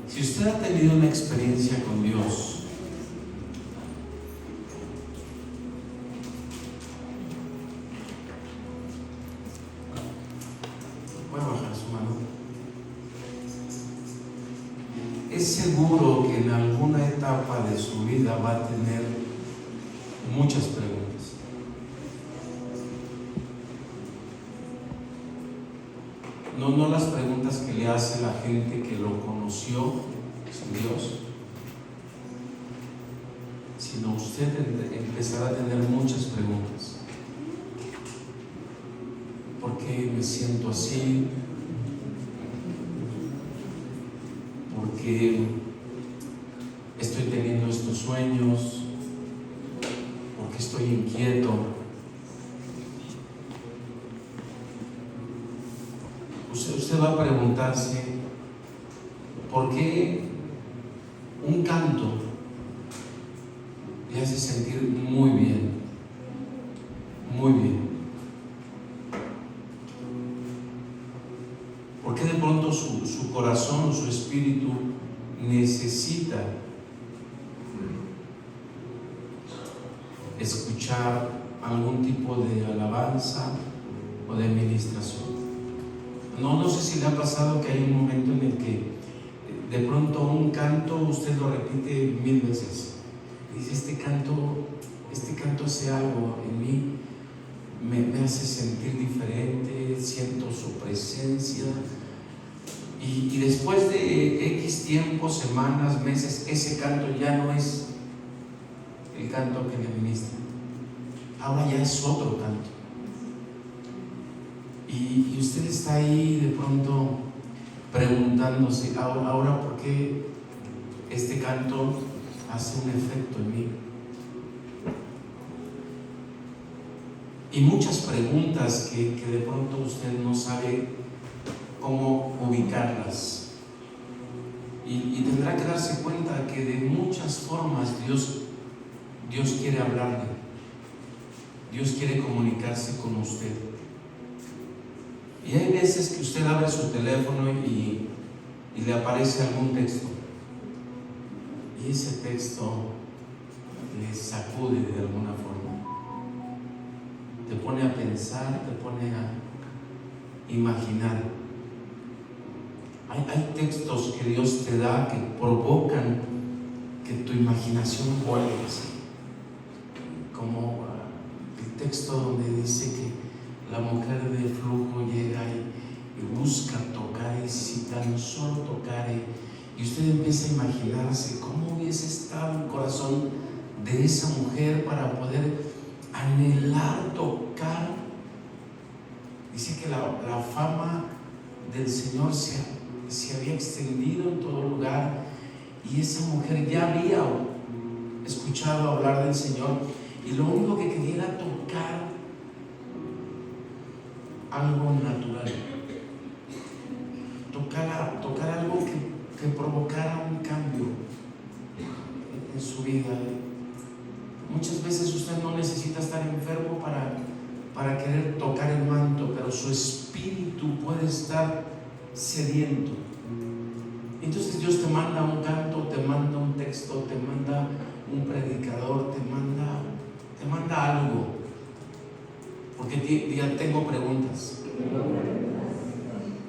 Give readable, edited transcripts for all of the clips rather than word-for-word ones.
Si usted ha tenido una experiencia con Dios, voy a bajar su mano. Es seguro que en alguna etapa de su vida va a tener muchas preguntas. No las preguntas que le hace la gente que lo conoció sin Dios, sino usted empezará a tener muchas preguntas. ¿Por qué me siento así? ¿Por qué estoy teniendo estos sueños? ¿Por qué estoy inquieto? Usted va a preguntarse por qué un canto le hace sentir muy bien, muy bien. ¿Por qué de pronto su corazón, su espíritu necesita escuchar algún tipo de alabanza o de administración? No sé si le ha pasado que hay un momento en el que de pronto un canto usted lo repite 1000 veces. Dice, este canto hace algo en mí, me hace sentir diferente, siento su presencia. Y después de X tiempo, semanas, meses, ese canto ya no es el canto que le ministra. Ahora ya es otro canto. Y usted está ahí de pronto preguntándose, ahora ¿por qué este canto hace un efecto en mí? Y muchas preguntas que de pronto usted no sabe cómo ubicarlas. Y tendrá que darse cuenta que de muchas formas Dios quiere hablarle. Dios quiere comunicarse con usted. Y hay veces que usted abre su teléfono y le aparece algún texto. Y ese texto le sacude de alguna forma. Te pone a pensar, te pone a imaginar. Hay textos que Dios te da que provocan que tu imaginación vuelva así. Como el texto donde dice que la mujer de flujo llega y busca tocar, y si tan solo tocare, y usted empieza a imaginarse cómo hubiese estado el corazón de esa mujer para poder anhelar tocar. Dice que la fama del Señor se había extendido en todo lugar, y esa mujer ya había escuchado hablar del Señor, y lo único que quería era tocar algo natural, tocar algo que provocara un cambio en su vida. Muchas veces usted no necesita estar enfermo para querer tocar el manto, pero su espíritu puede estar sediento. Entonces Dios te manda un canto, te manda un texto, te manda un predicador, te manda algo. Porque ya tengo preguntas.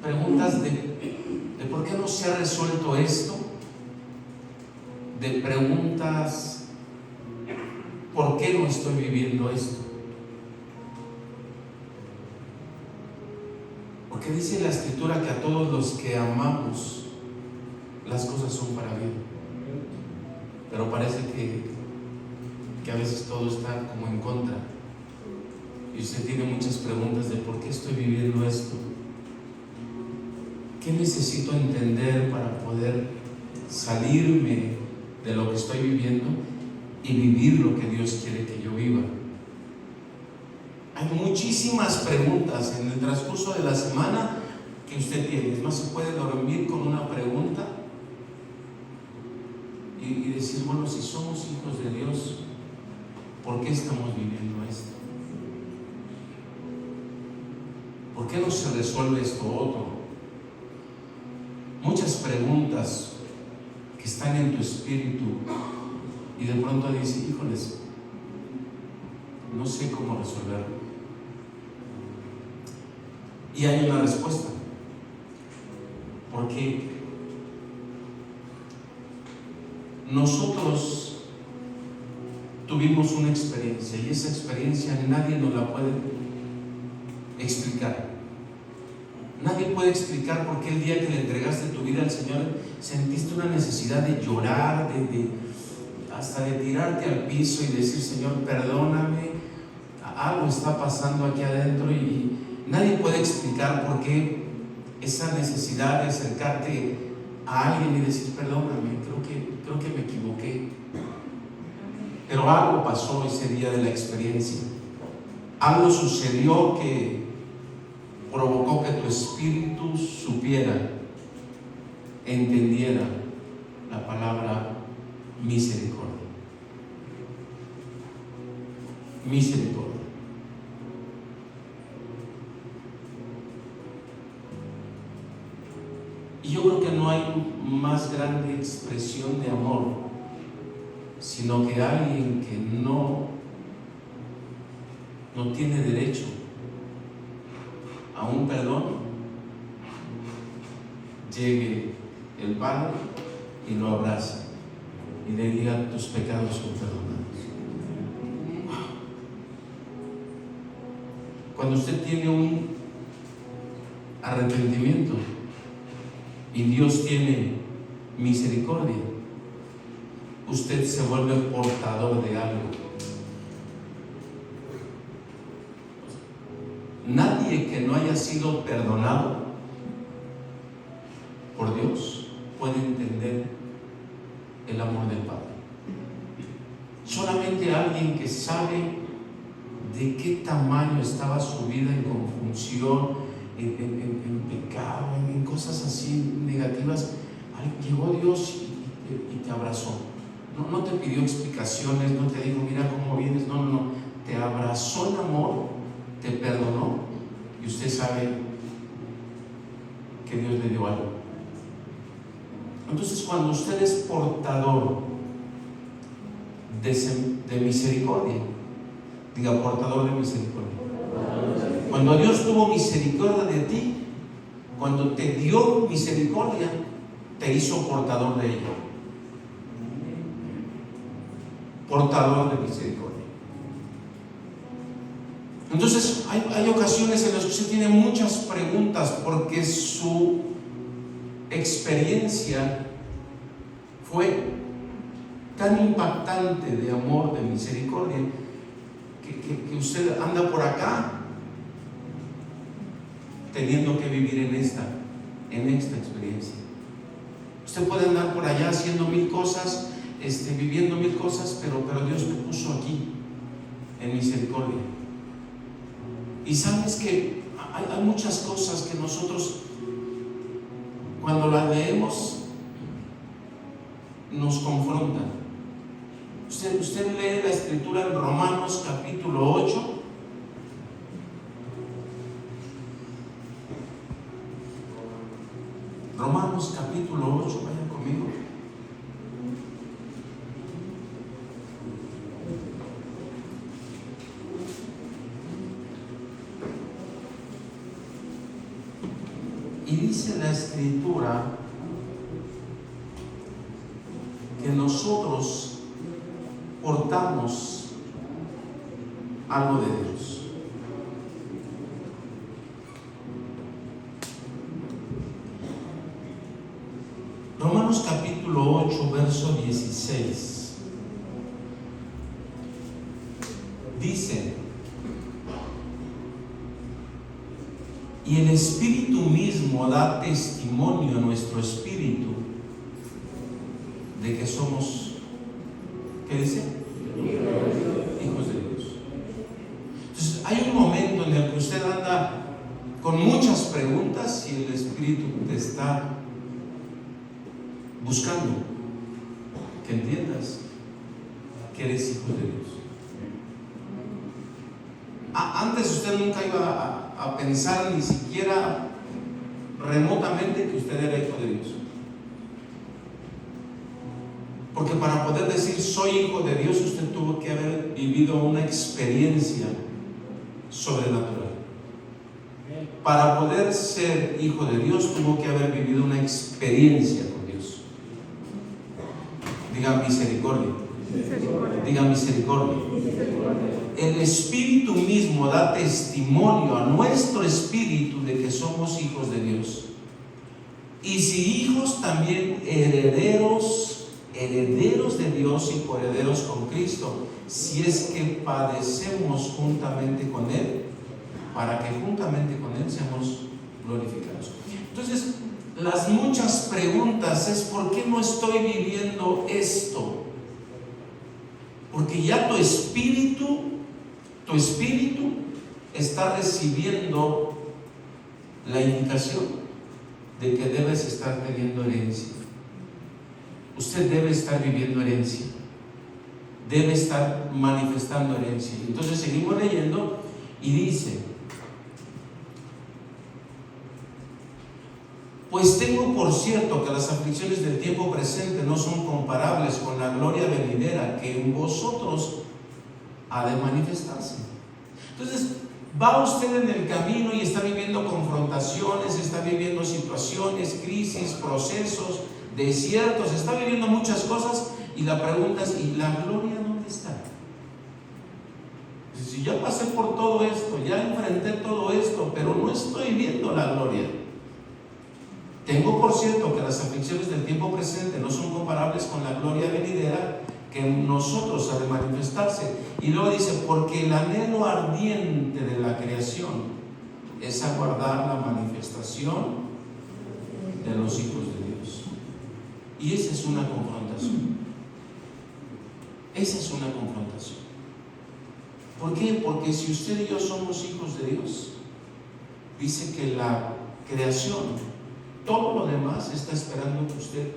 Preguntas de por qué no se ha resuelto esto. De preguntas, ¿por qué no estoy viviendo esto? Porque dice la Escritura que a todos los que amamos, las cosas son para bien. Pero parece que a veces todo está como en contra. Y usted tiene muchas preguntas de por qué estoy viviendo esto. ¿Qué necesito entender para poder salirme de lo que estoy viviendo y vivir lo que Dios quiere que yo viva? Hay muchísimas preguntas en el transcurso de la semana que usted tiene. Es más, se puede dormir con una pregunta y decir, bueno, si somos hijos de Dios, ¿por qué estamos viviendo esto? ¿Por qué no se resuelve esto otro? Muchas preguntas que están en tu espíritu y de pronto dices, híjoles, no sé cómo resolverlo. Y hay una respuesta, porque nosotros tuvimos una experiencia y esa experiencia nadie nos la puede explicar. Nadie puede explicar por qué el día que le entregaste tu vida al Señor sentiste una necesidad de llorar, hasta de tirarte al piso y decir, Señor, perdóname, algo está pasando aquí adentro, y nadie puede explicar por qué esa necesidad de acercarte a alguien y decir, perdóname, creo que me equivoqué. Pero algo pasó ese día de la experiencia. Algo sucedió que provocó que tu espíritu supiera, entendiera la palabra misericordia. Misericordia. Y yo creo que no hay más grande expresión de amor, sino que alguien que no tiene derecho a un perdón, llegue el Padre y lo abrace y le diga, tus pecados son perdonados. Cuando usted tiene un arrepentimiento y Dios tiene misericordia, usted se vuelve portador de algo. Nadie que no haya sido perdonado por Dios puede entender el amor del Padre. Solamente alguien que sabe de qué tamaño estaba su vida en confusión, en pecado, en cosas así negativas, llegó Dios y te abrazó. No te pidió explicaciones, no te dijo, mira cómo vienes, no, te abrazó en amor, te perdonó, y usted sabe que Dios le dio algo. Entonces, cuando usted es portador de misericordia, diga, portador de misericordia. Cuando Dios tuvo misericordia de ti, cuando te dio misericordia, te hizo portador de ella. Portador de misericordia. Entonces hay ocasiones en las que usted tiene muchas preguntas porque su experiencia fue tan impactante de amor, de misericordia, que usted anda por acá teniendo que vivir en esta experiencia. Usted puede andar por allá haciendo mil cosas, viviendo mil cosas, pero Dios te puso aquí en misericordia. Y sabes que hay muchas cosas que nosotros, cuando las leemos, nos confrontan. Usted lee la escritura en Romanos capítulo 8. Romanos capítulo 8, vayan conmigo. Y dice la escritura que nosotros portamos algo de Dios. Romanos capítulo 8, verso 16. Dice: y el Espíritu mismo da testimonio a nuestro espíritu de que somos, ¿qué dice? Hijos de Dios. Entonces hay un momento en el que usted anda con muchas preguntas y el Espíritu te está buscando que entiendas que eres hijo de Dios. Antes usted nunca iba a pensar ni siquiera remotamente que usted era hijo de Dios. Porque para poder decir soy hijo de Dios, usted tuvo que haber vivido una experiencia sobrenatural. Para poder ser hijo de Dios, tuvo que haber vivido una experiencia con Dios. Diga misericordia. Diga misericordia. El Espíritu mismo da testimonio a nuestro espíritu de que somos hijos de Dios. Y si hijos, también herederos de Dios y coherederos con Cristo, si es que padecemos juntamente con Él, para que juntamente con Él seamos glorificados. Entonces, las muchas preguntas es: ¿por qué no estoy viviendo esto? Porque ya tu espíritu está recibiendo la indicación de que debes estar teniendo herencia. Usted debe estar viviendo herencia, debe estar manifestando herencia. Entonces seguimos leyendo y dice: pues tengo por cierto que las aflicciones del tiempo presente no son comparables con la gloria venidera que en vosotros ha de manifestarse. Entonces, va usted en el camino y está viviendo confrontaciones, está viviendo situaciones, crisis, procesos, desiertos, está viviendo muchas cosas, y la pregunta es: ¿y la gloria dónde está? Si ya pasé por todo esto, ya enfrenté todo esto, pero no estoy viendo la gloria. Tengo por cierto que las aflicciones del tiempo presente no son comparables con la gloria venidera que en nosotros ha de manifestarse. Y luego dice: porque el anhelo ardiente de la creación es aguardar la manifestación de los hijos de Dios. Y esa es una confrontación. Esa es una confrontación. ¿Por qué? Porque si usted y yo somos hijos de Dios, dice que la creación, todo lo demás, está esperando que usted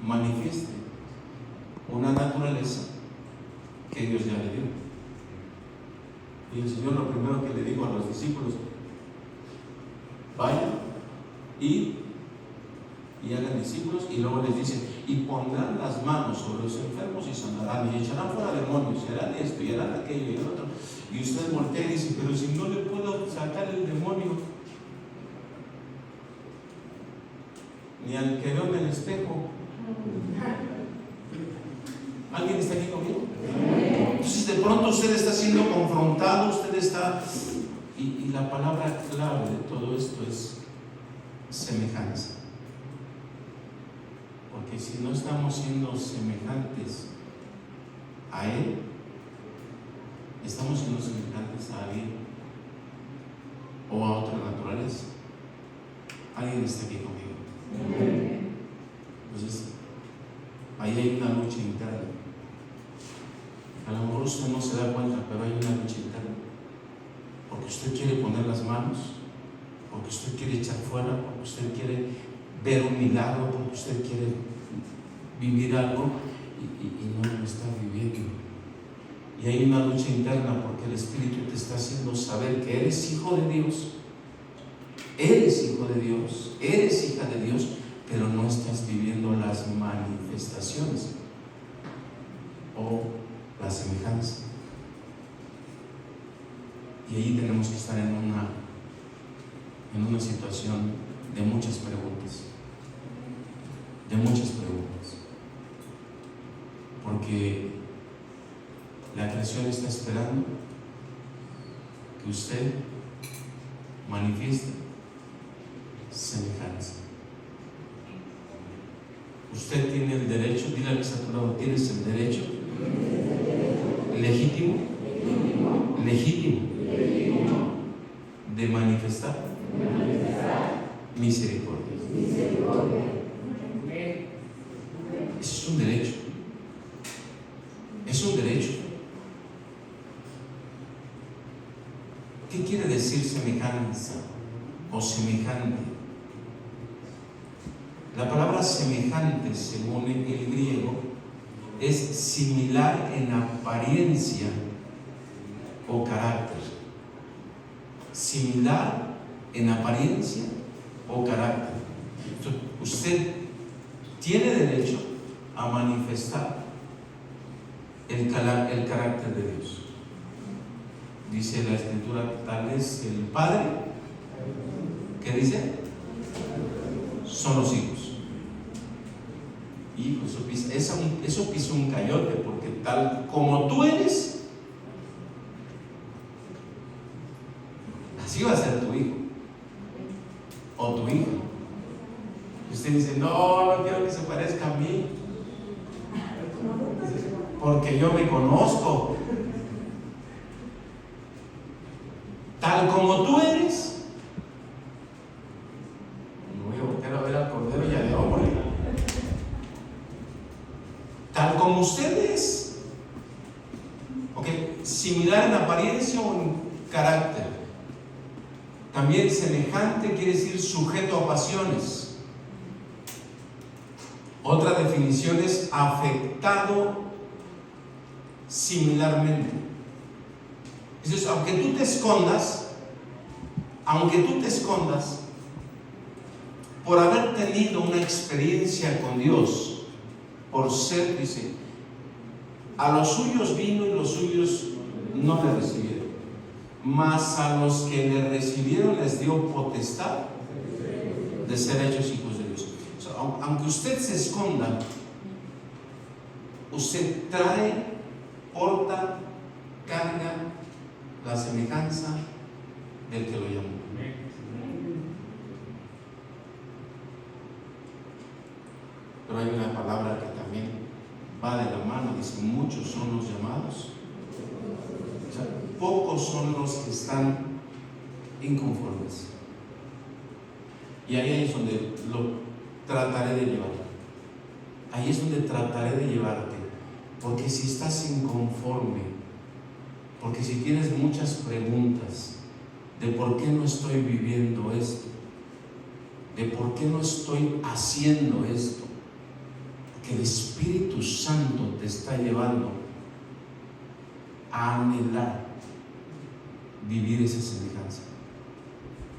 manifieste una naturaleza que Dios ya le dio. Y el Señor lo primero que le dijo a los discípulos: vayan y hagan discípulos. Y luego les dice: y pondrán las manos sobre los enfermos y sanarán, y echarán fuera demonios, y harán esto, y harán aquello, y el otro. Y usted voltea y dice: pero si no le puedo sacar el demonio ni al que veo en el espejo. ¿Alguien está aquí conmigo? Entonces de pronto usted está siendo confrontado, usted está... Y la palabra clave de todo esto es semejanza. Porque si no estamos siendo semejantes a Él, estamos siendo semejantes a alguien o a otra naturaleza. ¿Alguien está aquí conmigo? Entonces, ahí hay una lucha interna. A lo mejor usted no se da cuenta, pero hay una lucha interna. Porque usted quiere poner las manos, porque usted quiere echar fuera, porque usted quiere ver un milagro, porque usted quiere vivir algo y no lo está viviendo. Y hay una lucha interna porque el Espíritu te está haciendo saber que eres hijo de Dios. Eres hijo de Dios, eres hija de Dios, pero no estás viviendo las manifestaciones o la semejanza. Y ahí tenemos que estar en una situación de muchas preguntas. De muchas preguntas. Porque la creación está esperando que usted manifieste semejanza. Usted tiene el derecho, dile al que está a tu lado: tienes el derecho legítimo de manifestar misericordia. Eso es un derecho. Es un derecho. ¿Qué quiere decir semejanza o semejante? La palabra semejante, según el griego, es similar en apariencia o carácter. Similar en apariencia o carácter. Entonces, usted tiene derecho a manifestar el carácter de Dios. Dice la Escritura, tal vez el Padre, ¿qué dice? Son los hijos. Hijo, eso pisa un cayote, porque tal como tú eres, así va a ser tu hijo o tu hija. Usted dice, no quiero que se parezca a mí, porque yo me conozco. Tal como tú eres, no voy a volver a ver al Cordero y al León. Tal como usted es, similar en apariencia o en carácter. También semejante quiere decir sujeto a pasiones. Otra definición es afectado similarmente. Entonces, aunque tú te escondas por haber tenido una experiencia con Dios, por ser, dice, a los suyos vino y los suyos no le recibieron, mas a los que le recibieron les dio potestad de ser hechos hijos de Dios. O sea, aunque usted se esconda, usted porta, carga la semejanza del que lo llamó. Pero hay una palabra que también va de la mano, dice, muchos son los llamados, o sea, pocos son los que están inconformes. Y ahí es donde lo trataré de llevar. Ahí es donde trataré de llevarte, porque si estás inconforme, porque si tienes muchas preguntas de por qué no estoy viviendo esto, de por qué no estoy haciendo esto, que el Espíritu Santo te está llevando a anhelar vivir esa semejanza.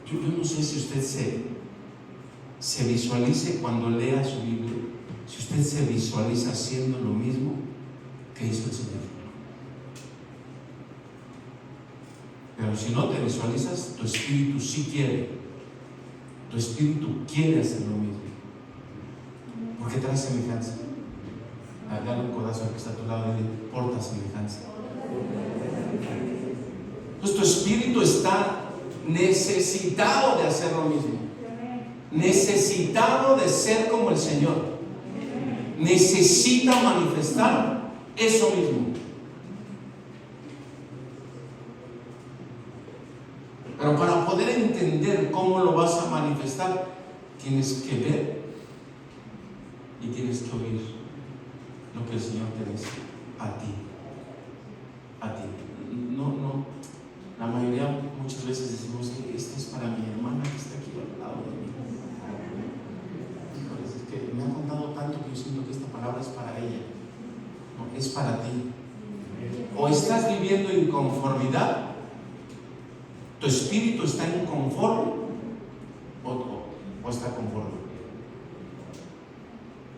Yo no sé si usted se visualice cuando lea su Biblia, si usted se visualiza haciendo lo mismo que hizo el Señor. Pero si no te visualizas, tu espíritu sí quiere. Tu espíritu quiere hacer lo mismo. ¿Por qué trae semejanza? Dale un codazo al que está a tu lado y dile, porta semejanza. Pues tu espíritu está necesitado de hacer lo mismo. Necesitado de ser como el Señor. Necesita manifestar eso mismo. Pero para poder entender cómo lo vas a manifestar, tienes que ver y tienes que oír lo que el Señor te dice a ti. No, la mayoría muchas veces decimos que esto es para mi hermana que está aquí al lado de mí. Híjole, es que me ha contado tanto que yo siento que esta palabra es para ella. No, es para ti. O estás viviendo inconformidad, tu espíritu está inconforme o está conforme.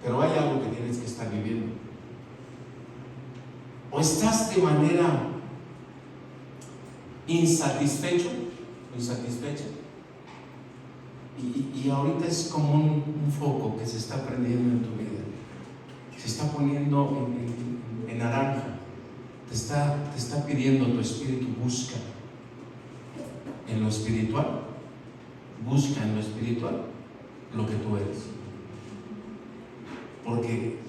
Pero hay algo que tienes que estar viviendo. O estás de manera insatisfecho o insatisfecha. Y ahorita es como un foco que se está prendiendo en tu vida. Se está poniendo en naranja. Te está pidiendo tu espíritu, busca en lo espiritual. Busca en lo espiritual lo que tú eres. Porque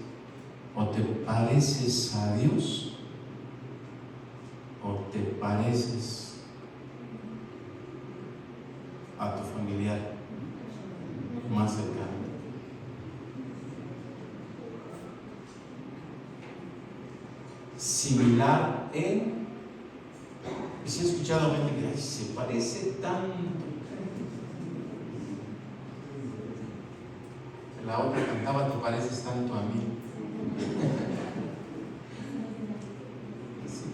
o te pareces a Dios o te pareces a tu familiar más cercano. Similar en... Si he escuchado a gente que se parece tanto. La otra cantaba, te pareces tanto a mí.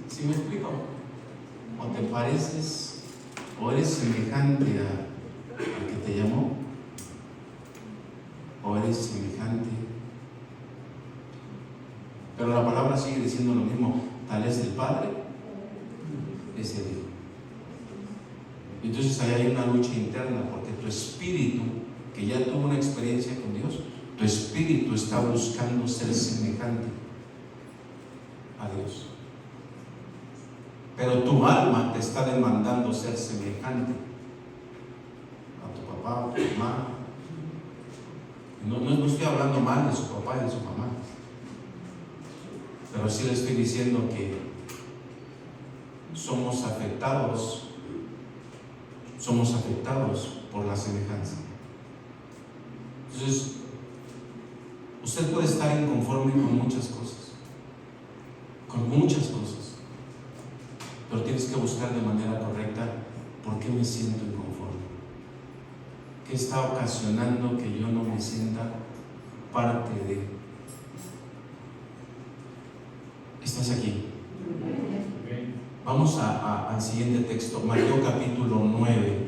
¿Sí me explico? O te pareces, o eres semejante al que te llamó, o eres semejante Pero la palabra sigue diciendo lo mismo: tal es el Padre, es el Hijo. Entonces ahí hay una lucha interna, porque tu espíritu, que ya tuvo una experiencia con Dios, tu espíritu está buscando ser semejante a Dios. Pero tu alma te está demandando ser semejante a tu papá o tu mamá. No estoy hablando mal de su papá y de su mamá, pero sí le estoy diciendo que somos afectados por la semejanza. Entonces, usted puede estar inconforme con muchas cosas, pero tienes que buscar de manera correcta por qué me siento inconforme, qué está ocasionando que yo no me sienta parte de. ¿Estás aquí? Vamos al siguiente texto, Mateo capítulo 9.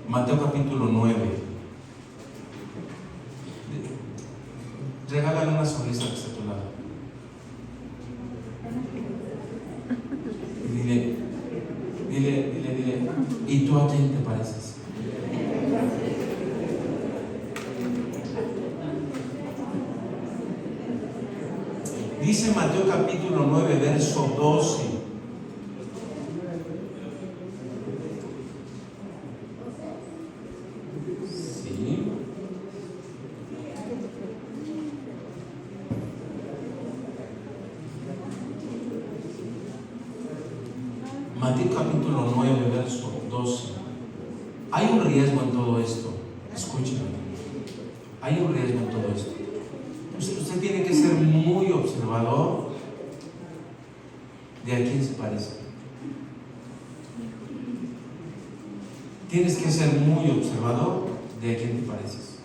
Mateo capítulo 9. Regálale una sonrisa que está a tu lado. Dile, ¿y tú a quién te pareces? Dice Mateo capítulo 9, verso 12. Sí. Mateo capítulo 9, verso 12. Hay un riesgo en todo esto. Escúchame. Hay un riesgo en todo esto. Usted tiene que ser muy observador de a quién se parece. Tienes que ser muy observador de a quién te pareces.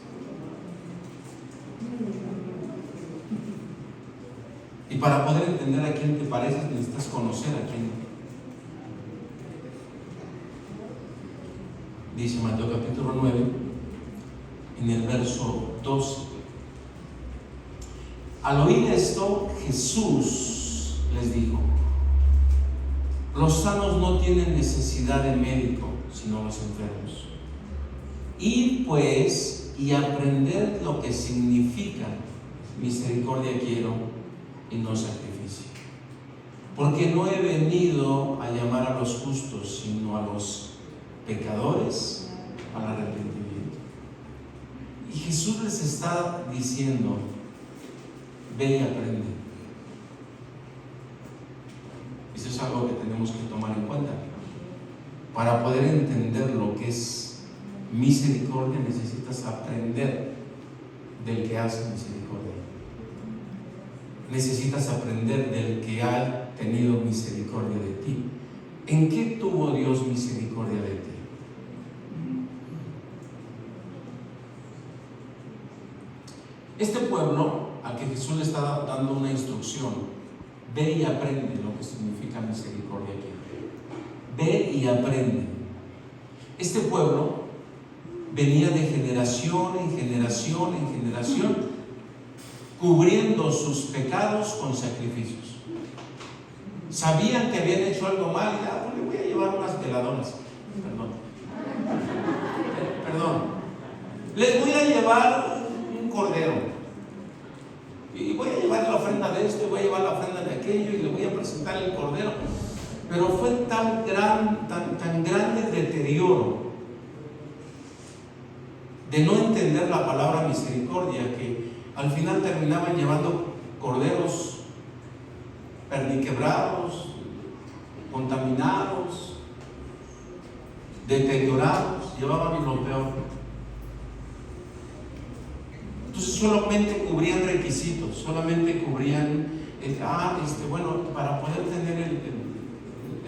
Y para poder entender a quién te pareces, necesitas conocer a quién. Dice Mateo capítulo 9, en el verso 12. Al oír esto, Jesús les dijo: los sanos no tienen necesidad de médico, sino los enfermos. Id pues y aprended lo que significa misericordia quiero y no sacrificio. Porque no he venido a llamar a los justos, sino a los pecadores al arrepentimiento. Y Jesús les está diciendo: ve y aprende. Eso es algo que tenemos que tomar en cuenta. Para poder entender lo que es misericordia, necesitas aprender del que hace misericordia. Necesitas aprender del que ha tenido misericordia de ti. ¿En qué tuvo Dios misericordia de ti? Este pueblo al que Jesús le está dando una instrucción: ve y aprende lo que significa misericordia aquí. Ve y aprende. Este pueblo venía de generación en generación en generación, cubriendo sus pecados con sacrificios. Sabían que habían hecho algo mal y pues le voy a llevar unas veladoras. Perdón. Les voy a llevar un cordero. Y voy a llevar la ofrenda de esto, y voy a llevar la ofrenda de aquello, y le voy a presentar el cordero. Pero fue tan grande el deterioro de no entender la palabra misericordia, que al final terminaban llevando corderos perniquebrados, contaminados, deteriorados, llevaban lo peor. Entonces solamente cubrían requisitos, solamente cubrían para poder tener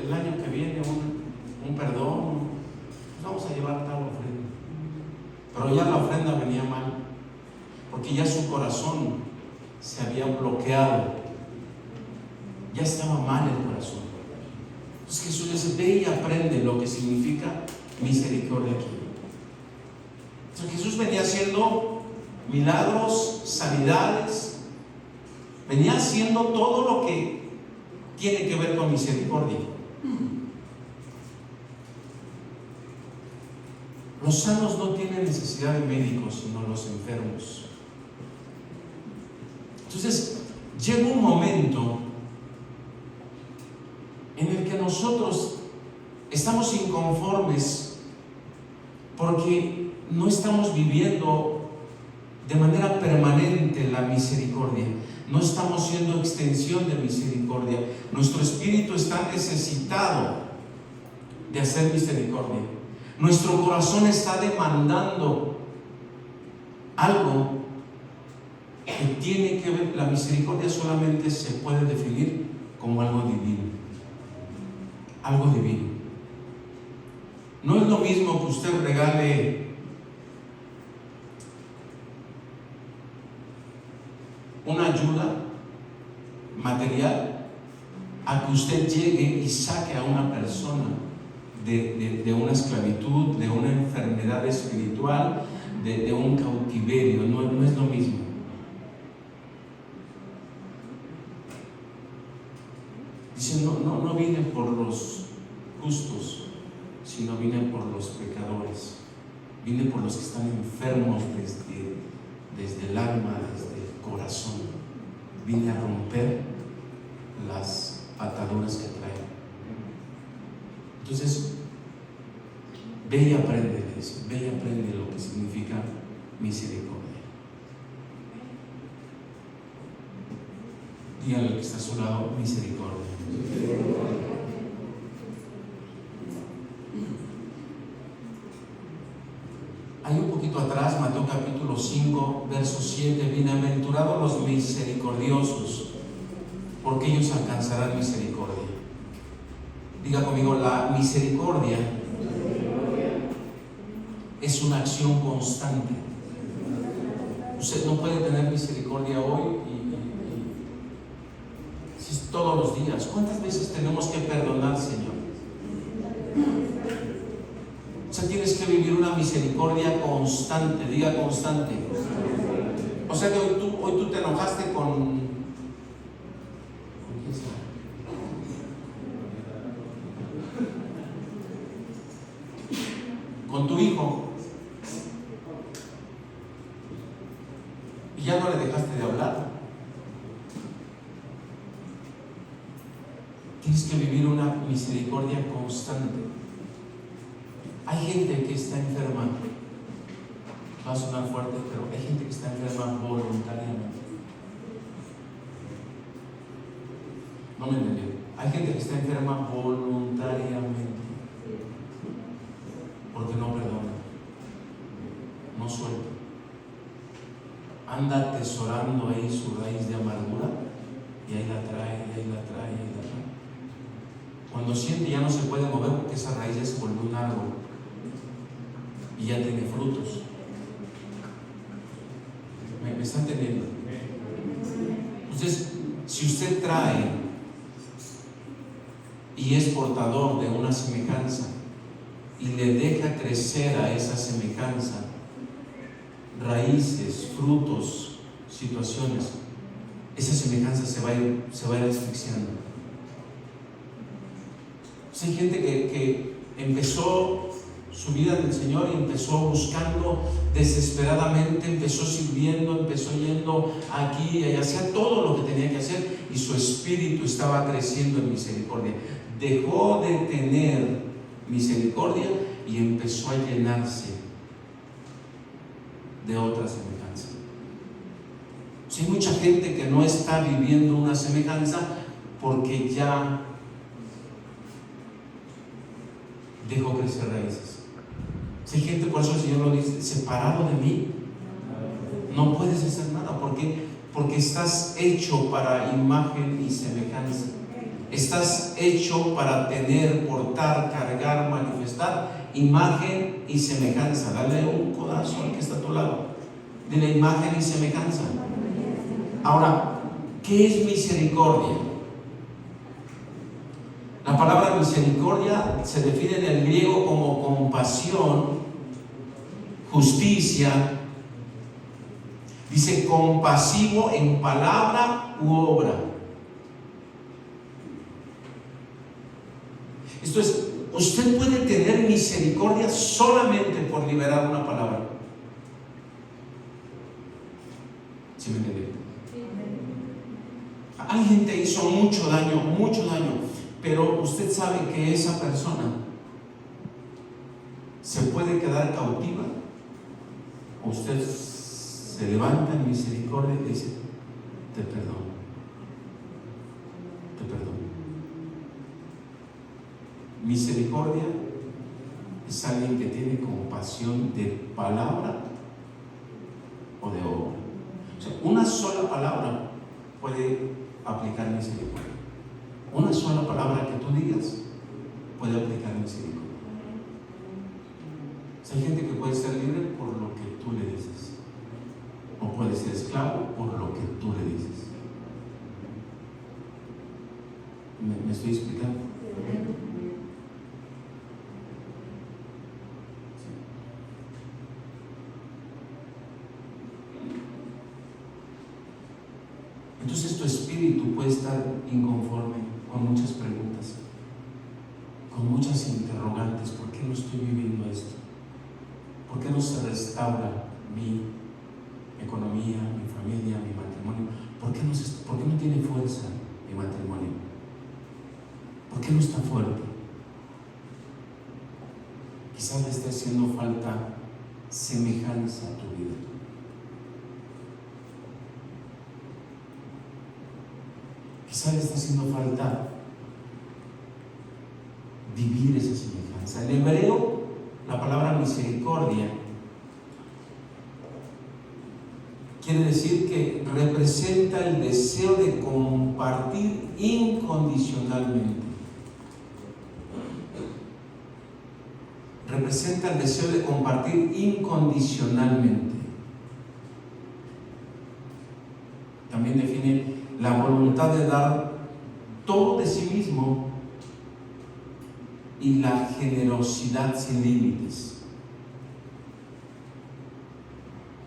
el año que viene un perdón, pues vamos a llevar tal ofrenda. Pero ya la ofrenda venía mal, porque ya su corazón se había bloqueado, ya estaba mal el corazón. Entonces Jesús dice: ve y aprende lo que significa misericordia aquí. Entonces Jesús venía haciendo milagros, sanidades. Venía haciendo todo lo que tiene que ver con misericordia. Los sanos no tienen necesidad de médicos, sino los enfermos. Entonces, llega un momento en el que nosotros estamos inconformes porque no estamos viviendo de manera permanente la misericordia. No estamos siendo extensión de misericordia. Nuestro espíritu está necesitado de hacer misericordia. Nuestro corazón está demandando algo que tiene que ver. La misericordia solamente se puede definir como algo divino. Algo divino. No es lo mismo que usted regale una ayuda material a que usted llegue y saque a una persona de una esclavitud, de una enfermedad espiritual, de un cautiverio. No es lo mismo. Dice, no vine por los justos, sino vine por los pecadores. Vine por los que están enfermos desde el alma, desde el corazón. Vine a romper las ataduras que traen. Entonces, ve y aprende, ve y aprende lo que significa misericordia. Dígale al que está a su lado, misericordia. Hay un poquito atrás, Mateo capítulo 5, verso 7, bienaventurados los misericordiosos, porque ellos alcanzarán misericordia. Diga conmigo, la misericordia es una acción constante. Usted no puede tener misericordia hoy si es todos los días. ¿Cuántas veces tenemos que perdonar, Señor? O sea, tienes que vivir una misericordia constante. Diga constante. O sea que hoy tú te enojaste con tu hijo y ya no le dejaste de hablar. Tienes que vivir una misericordia constante. Hay gente que está enferma, va a sonar fuerte, pero hay gente que está enferma voluntariamente. No me entendió. Hay gente que está enferma voluntariamente porque no perdona, no suelta, anda atesorando ahí su raíz de amargura y ahí la trae, y ahí la trae, y ahí la trae. Cuando siente ya no se puede mover porque esa raíz ya se volvió un árbol y ya tiene frutos. ¿Me están entendiendo? Entonces, si usted trae y es portador de una semejanza y le deja crecer a esa semejanza raíces, frutos, situaciones, esa semejanza se va a ir asfixiando. Pues hay gente que empezó su vida en el Señor y empezó buscando desesperadamente, empezó sirviendo, empezó yendo aquí y allá, hacía todo lo que tenía que hacer y su espíritu estaba creciendo en misericordia. Dejó de tener misericordia y empezó a llenarse de otra semejanza. Hay mucha gente que no está viviendo una semejanza porque ya dejó crecer raíces. Hay gente, por eso el Señor lo dice, separado de mí no puedes hacer nada. ¿Por qué? Porque estás hecho para imagen y semejanza. Estás hecho para tener, portar, cargar, manifestar imagen y semejanza. Dale un codazo al que está a tu lado. Dile imagen y semejanza. Ahora, ¿qué es misericordia? La palabra misericordia se define en el griego como compasión, justicia, Dice compasivo en palabra u obra. Esto es, usted puede tener misericordia solamente por liberar una palabra. ¿Sí me entiende? Alguien te hizo mucho daño, pero usted sabe que esa persona se puede quedar cautiva. Usted se levanta en misericordia y dice: te perdono, te perdono. Misericordia es alguien que tiene compasión de palabra o de obra. O sea, una sola palabra puede aplicar misericordia. Una sola palabra que tú digas puede aplicar misericordia. O sea, hay gente que puede ser libre por lo que tú le dices, o puede ser esclavo por lo que tú le dices. ¿Me estoy explicando? Entonces tu espíritu puede estar inconforme con muchas preguntas, con muchas interrogantes. ¿Por qué no estoy viviendo esto? ¿Por qué no se restaura mi economía, mi familia, mi matrimonio? ¿Por qué no tiene fuerza mi matrimonio? ¿Por qué no está fuerte? Quizás le esté haciendo falta semejanza a tu vida. Quizás le está haciendo falta vivir esa semejanza. En hebreo, la palabra misericordia quiere decir que representa el deseo de compartir incondicionalmente. Representa el deseo de compartir incondicionalmente. También define la voluntad de dar todo de sí mismo y la generosidad sin límites.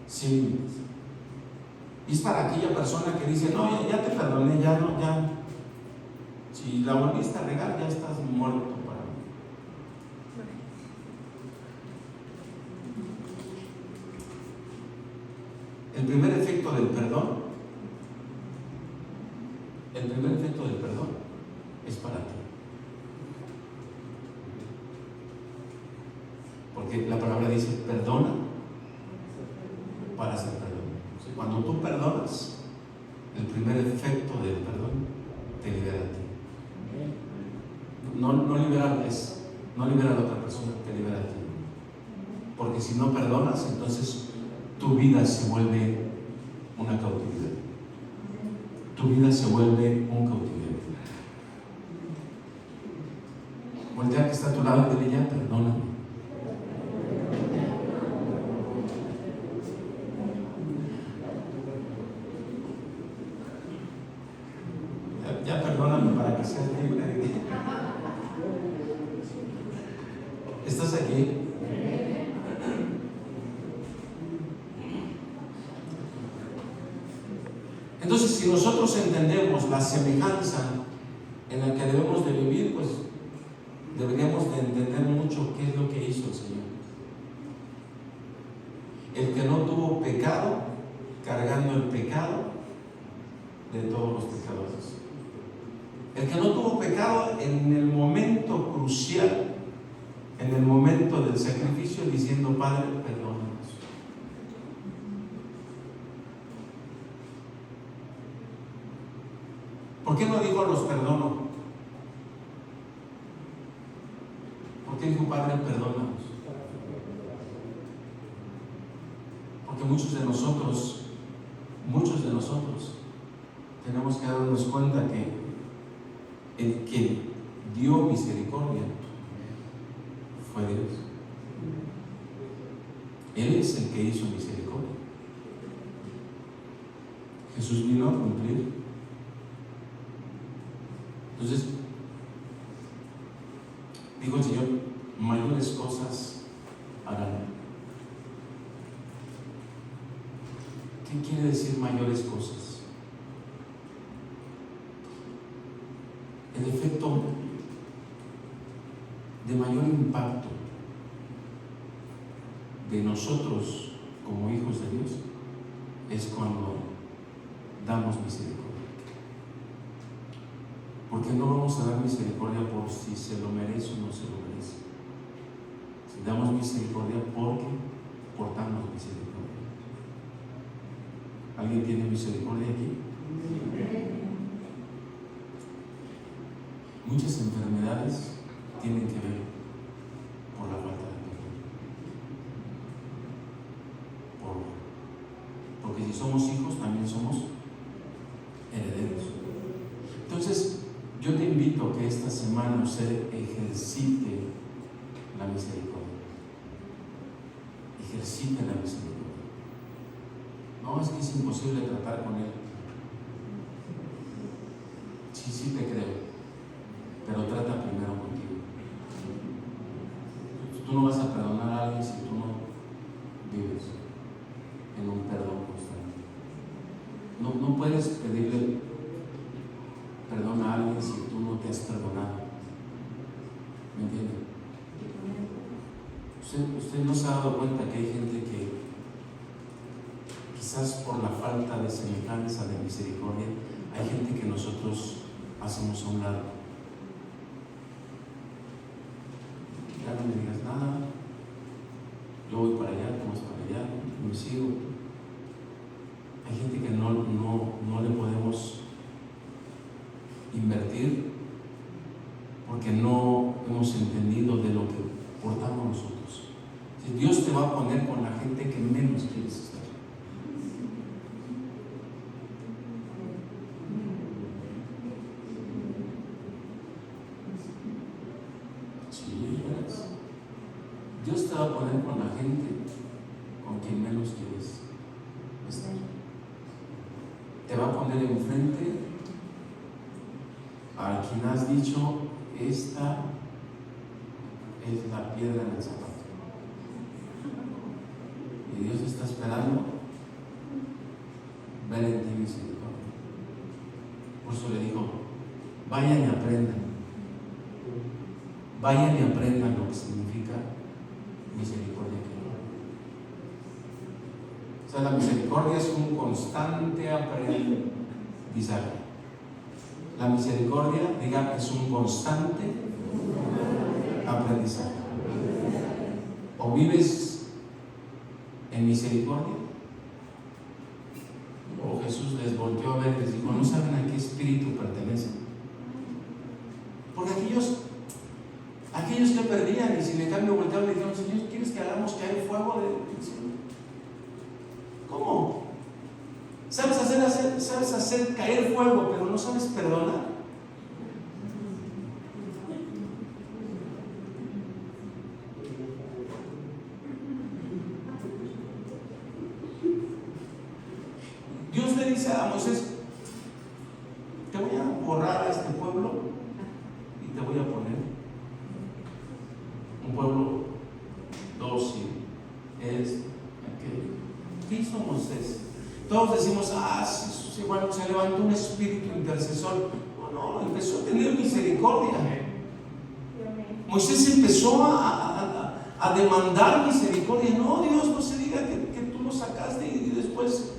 Sin límites. Y es para aquella persona que dice: no, ya te perdoné, ya. Si la volviste a regar, ya estás muerto para mí. El primer efecto del perdón es para ti. Porque la palabra dice: perdona para ser perdonado. Cuando tú perdonas, el primer efecto del perdón te libera a ti. No libera a la otra persona, te libera a ti. Porque si no perdonas, entonces tu vida se vuelve una cautividad. Tu vida se vuelve un cautiverio. Voltea que está a tu lado y dile: ya, perdóname. Ya perdóname para que seas libre. ¿Estás aquí? Entonces, si nosotros entendemos la semejanza en la que debemos de vivir, pues deberíamos de entender mucho qué es lo que hizo el Señor. El que no tuvo pecado, cargando el pecado de todos los pecadores. El que no tuvo pecado en el momento crucial, en el momento del sacrificio, diciendo: Padre, perdónanos. ¿Por qué no dijo: los perdono? ¿Por qué dijo: Padre, perdónanos? Porque muchos de nosotros tenemos que darnos cuenta que el que dio misericordia fue Dios. Él es el que hizo misericordia. Jesús vino a cumplir. Entonces, dijo el Señor: mayores cosas harán. ¿Qué quiere decir mayores cosas? El efecto de mayor impacto de nosotros como hijos de Dios es cuando damos misericordia. Porque no vamos a dar misericordia por si se lo merece o no se lo merece. Si damos misericordia porque portamos misericordia. ¿Alguien tiene misericordia aquí? Muchas enfermedades tienen que ver por la falta de perdón. Porque si somos hijos, también somos herederos. Entonces, yo te invito a que esta semana usted ejercite la misericordia. Ejercite la misericordia. No, es que es imposible tratar con él. Sí te creo. Pero trata primero contigo. Tú no vas a perdonar a alguien si tú no vives en un perdón constante. No puedes pedirle perdón a alguien si tú no te has perdonado. ¿Me entiende? Usted no se ha dado cuenta que hay gente que quizás por la falta de semejanza, de misericordia, hay gente que nosotros hacemos a un lado. Ya no me digas nada, yo voy para allá, tú vas para allá, me sigo. Hay gente que no le podemos invertir porque no hemos entendido de lo que portamos nosotros. Si Dios te va a poner con la gente que menos quieres estar. Dios te va a poner con la gente con quien menos quieres estar. Te va a poner enfrente a quien has dicho, esta es la piedra en el zapato. Y Dios está esperando ver en ti misericordia. Por eso le dijo, vayan y aprendan. Vayan y aprendan lo que significa misericordia. O sea, la misericordia es un constante aprendizaje. La misericordia, diga, es un constante aprendizaje. O vives en misericordia, o Jesús les volteó a ver y les dijo, no saben a qué espíritu pertenecen. Porque aquellos que perdían, y si en cambio volteaban y le dijeron, Señor, ¿quieres que hagamos caer fuego del cielo? ¿Cómo? ¿Sabes hacer caer fuego, pero no sabes perdonar? Dios le dice a Moisés, te voy a borrar a este pueblo y te voy a poner un pueblo dócil. ¿Qué hizo Moisés? Todos decimos, bueno, se levantó un espíritu intercesor. No, empezó a tener misericordia. Moisés empezó a demandar misericordia. No, Dios, no se diga que tú lo sacaste y después.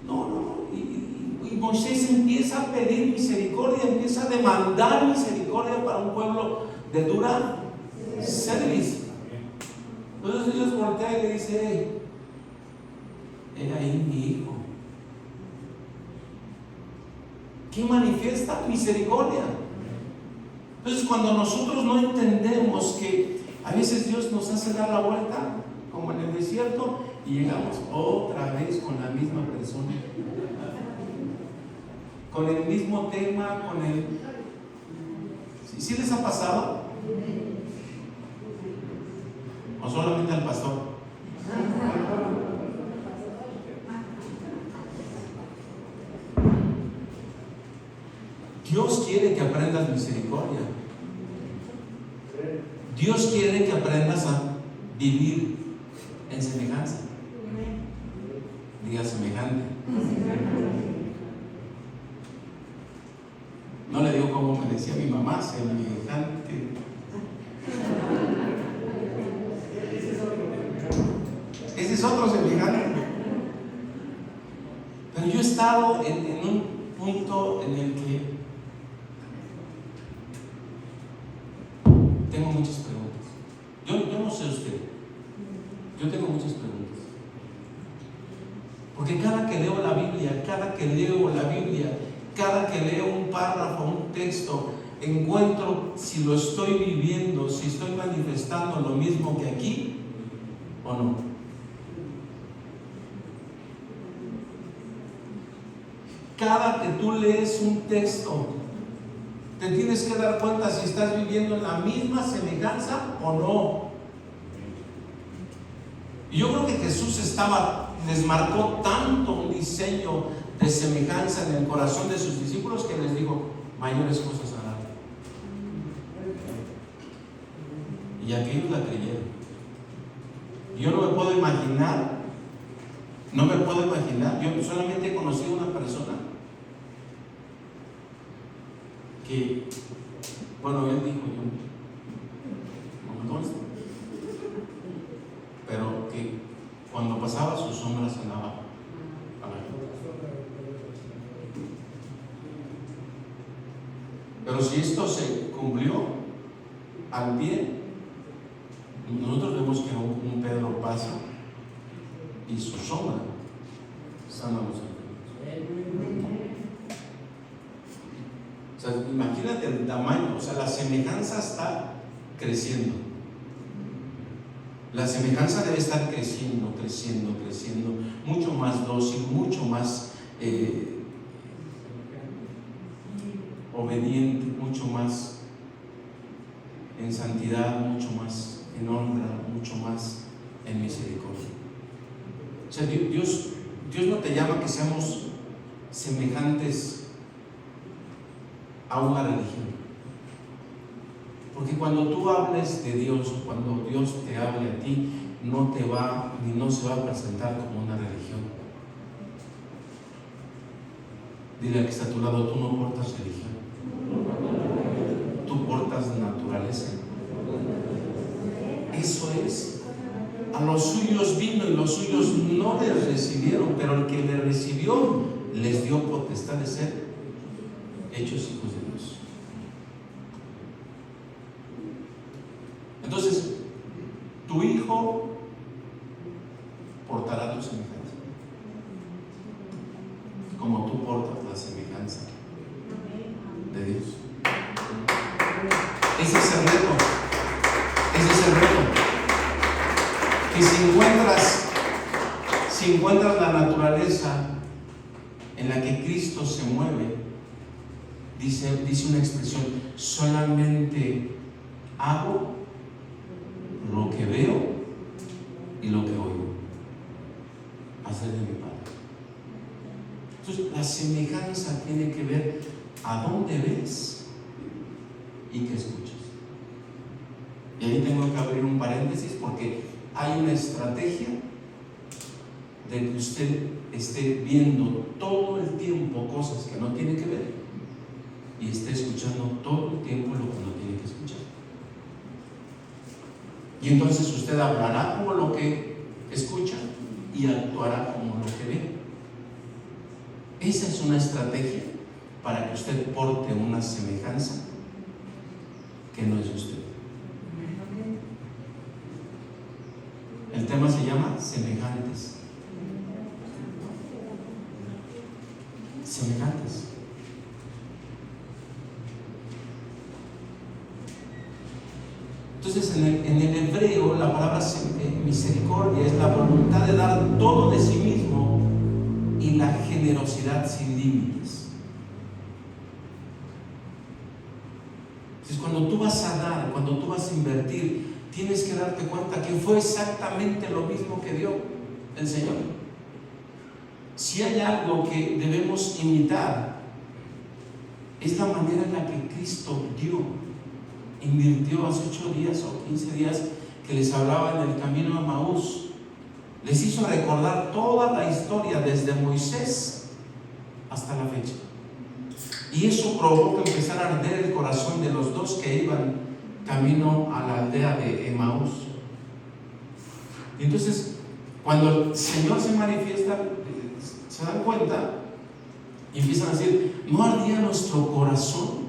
No. Y Moisés empieza a pedir misericordia, empieza a demandar misericordia para un pueblo de dura cerviz. Entonces Dios voltea y le dice, he ahí mi hijo, que manifiesta misericordia. Entonces, cuando nosotros no entendemos que a veces Dios nos hace dar la vuelta, como en el desierto, y llegamos otra vez con la misma persona, con el mismo tema, ¿Sí les ha pasado? ¿O solamente al pastor? Dios quiere que aprendas misericordia. Dios quiere que aprendas a vivir en semejanza. Diga semejante. No le digo como me decía mi mamá, semejante. Ese es otro semejante. Pero yo he estado en un punto en el que tengo muchas preguntas. Yo no sé usted, yo tengo muchas preguntas. Porque cada que leo la Biblia, cada que leo un párrafo, un texto, encuentro si lo estoy viviendo, si estoy manifestando lo mismo que aquí o no. Cada que tú lees un texto, te tienes que dar cuenta si estás viviendo la misma semejanza o no. Y yo creo que Jesús les marcó tanto un diseño de semejanza en el corazón de sus discípulos que les dijo: mayores cosas harán. Y aquellos la creyeron. Yo no me puedo imaginar, yo solamente he conocido a una persona que, bueno, él dijo, yo no me consta, pero que cuando pasaba su sombra sanaba a la gente. Pero si esto se cumplió al pie, nosotros vemos que un Pedro pasa y su sombra sana a los enfermos. O sea, imagínate el tamaño, o sea, la semejanza está creciendo. La semejanza debe estar creciendo, mucho más dócil, mucho más obediente, mucho más en santidad, mucho más en honra, mucho más en misericordia. O sea, Dios no te llama a que seamos semejantes a una religión. Porque cuando tú hables de Dios, cuando Dios te hable a ti, no se va a presentar como una religión. Dile al que está a tu lado: tú no portas religión, tú portas naturaleza. Eso es. A los suyos vino y los suyos no les recibieron, pero el que le recibió les dio potestad de ser hechos hijos de Dios. Entonces, tu hijo portará tu semejanza, como tú portas la semejanza de Dios. Ese es el reto. Que si encuentras la naturaleza en la que Cristo se mueve, dice una expresión: solamente hago lo que veo y lo que oigo hacer de mi Padre. Entonces, la semejanza tiene que ver a dónde ves y qué escuchas. Y ahí tengo que abrir un paréntesis, porque hay una estrategia de que usted esté viendo todo el tiempo cosas que no tiene que ver y esté escuchando todo el tiempo lo que no tiene que escuchar. Y entonces usted hablará como lo que escucha y actuará como lo que ve. Esa es una estrategia para que usted porte una semejanza que no es usted. El tema se llama semejantes. Semejantes. Entonces, en el hebreo, la palabra misericordia es la voluntad de dar todo de sí mismo y la generosidad sin límites. Entonces, cuando tú vas a dar, cuando tú vas a invertir, tienes que darte cuenta que fue exactamente lo mismo que dio el Señor. Si hay algo que debemos imitar, es la manera en la que Cristo invirtió hace 8 días o 15 días que les hablaba en el camino a Maús. Les hizo recordar toda la historia desde Moisés hasta la fecha. Y eso provocó que empezara a arder el corazón de los dos que iban camino a la aldea de Emaús. Y entonces, cuando el Señor se manifiesta, se dan cuenta y empiezan a decir: ¿no ardía nuestro corazón?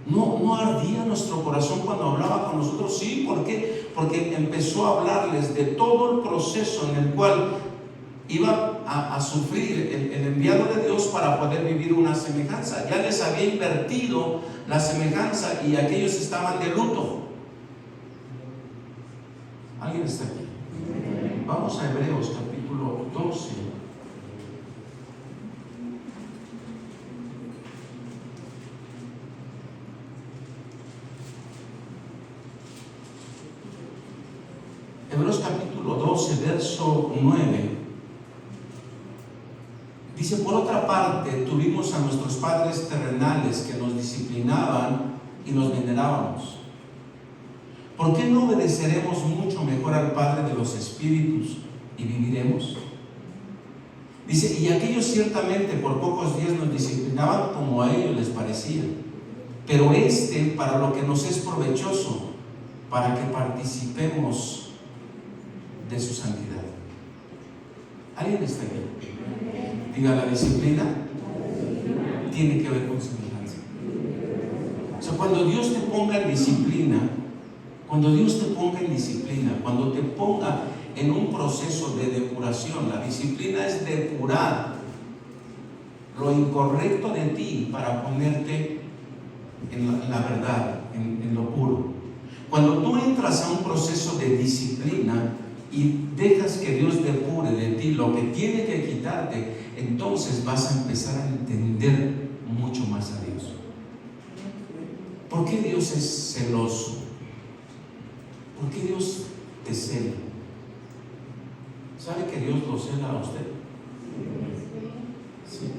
¿No ardía nuestro corazón cuando hablaba con nosotros? Sí, ¿por qué? Porque empezó a hablarles de todo el proceso en el cual iba a sufrir el enviado de Dios para poder vivir una semejanza. Ya les había invertido la semejanza y aquellos estaban de luto. ¿Alguien está aquí? Vamos a Hebreos capítulo 12. Hebreos capítulo 12, verso 9. Dice: por otra parte, tuvimos a nuestros padres terrenales que nos disciplinaban y nos venerábamos. ¿Por qué no obedeceremos mucho mejor al Padre de los Espíritus y viviremos? Dice: y aquellos ciertamente por pocos días nos disciplinaban como a ellos les parecía, pero para lo que nos es provechoso, para que participemos de su santidad. ¿Alguien está aquí? Diga: la disciplina tiene que ver con semejanza. O sea, cuando Dios te ponga en disciplina, cuando te ponga en un proceso de depuración, la disciplina es depurar lo incorrecto de ti para ponerte en la verdad, en lo puro. Cuando tú entras a un proceso de disciplina y dejas que Dios depure de ti lo que tiene que quitarte, entonces vas a empezar a entender mucho más a Dios. ¿Por qué Dios es celoso? ¿Por qué Dios te cela? ¿Sabe que Dios lo cela a usted? ¿Sí?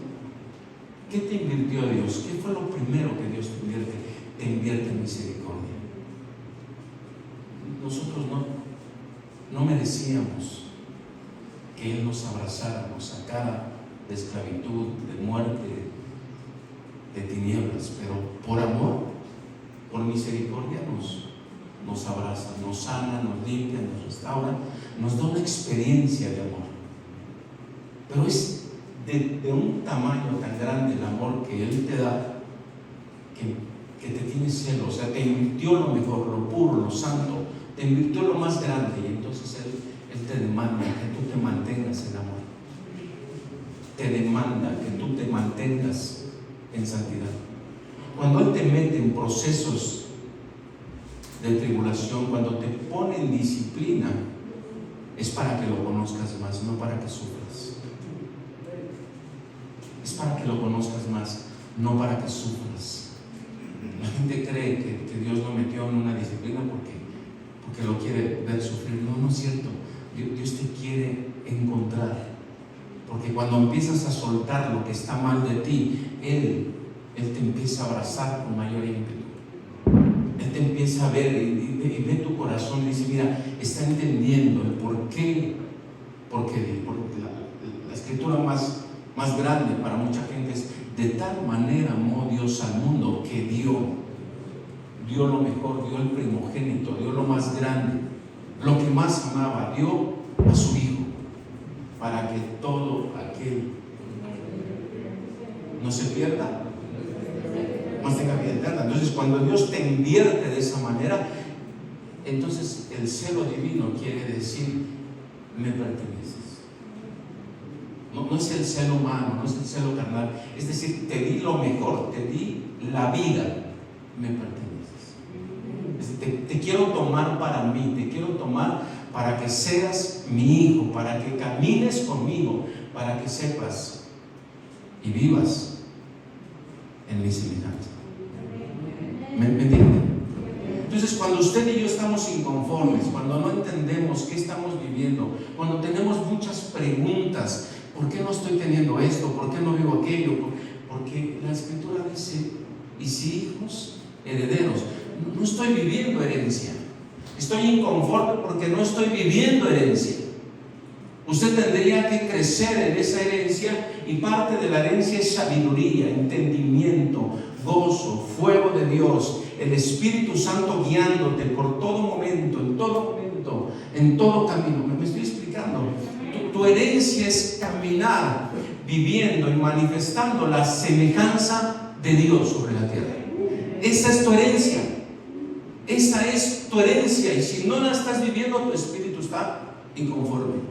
¿Qué te invirtió Dios? ¿Qué fue lo primero que Dios te invierte? Te invierte en misericordia. Nosotros no merecíamos que Él nos abrazara, nos sacara de esclavitud, de muerte, de tinieblas, pero por amor, por misericordia nos abraza, nos sana, nos limpia, nos restaura, nos da una experiencia de amor. Pero es de un tamaño tan grande el amor que Él te da, que te tiene celo. O sea, te invirtió lo mejor, lo puro, lo santo, te invirtió lo más grande, y entonces Él te demanda que tú te mantengas en amor, te demanda que tú te mantengas en santidad. Cuando Él te mete en procesos de tribulación, cuando te pone en disciplina, es para que lo conozcas más, no para que sufras. Es para que lo conozcas más, no para que sufras. La gente cree que Dios lo metió en una disciplina porque lo quiere ver sufrir. No es cierto. Dios te quiere encontrar, porque cuando empiezas a soltar lo que está mal de ti, Él te empieza a abrazar con mayor ímpetu. Él te empieza a ver y ve tu corazón y dice: mira, está entendiendo el por qué. Porque la escritura más grande para mucha gente es: de tal manera amó Dios al mundo que dio lo mejor, dio el primogénito, dio lo más grande, lo que más amaba, dio a su Hijo, para que todo aquel no se pierda, más tenga vida eterna. Entonces, cuando Dios te invierte de esa manera, entonces el celo divino quiere decir: me perteneces. No es el celo humano, no es el celo carnal, es decir, te di lo mejor, te di la vida, me perteneces. Te quiero tomar para mí, te quiero tomar para que seas mi hijo, para que camines conmigo, para que sepas y vivas en mi semejanza. ¿Me entienden? Entonces, cuando usted y yo estamos inconformes, cuando no entendemos qué estamos viviendo, cuando tenemos muchas preguntas: ¿por qué no estoy teniendo esto? ¿Por qué no vivo aquello? Porque la Escritura dice: y si hijos, herederos. No estoy viviendo herencia, Estoy inconforme porque no estoy viviendo herencia. Usted tendría que crecer en esa herencia, y parte de la herencia es sabiduría, entendimiento, gozo, fuego de Dios, el Espíritu Santo guiándote por todo momento, en todo camino. Me estoy explicando. Tu herencia es caminar, viviendo y manifestando la semejanza de Dios sobre la tierra. Esa es tu herencia. Esa es tu herencia. Y si no la estás viviendo, tu espíritu está inconforme.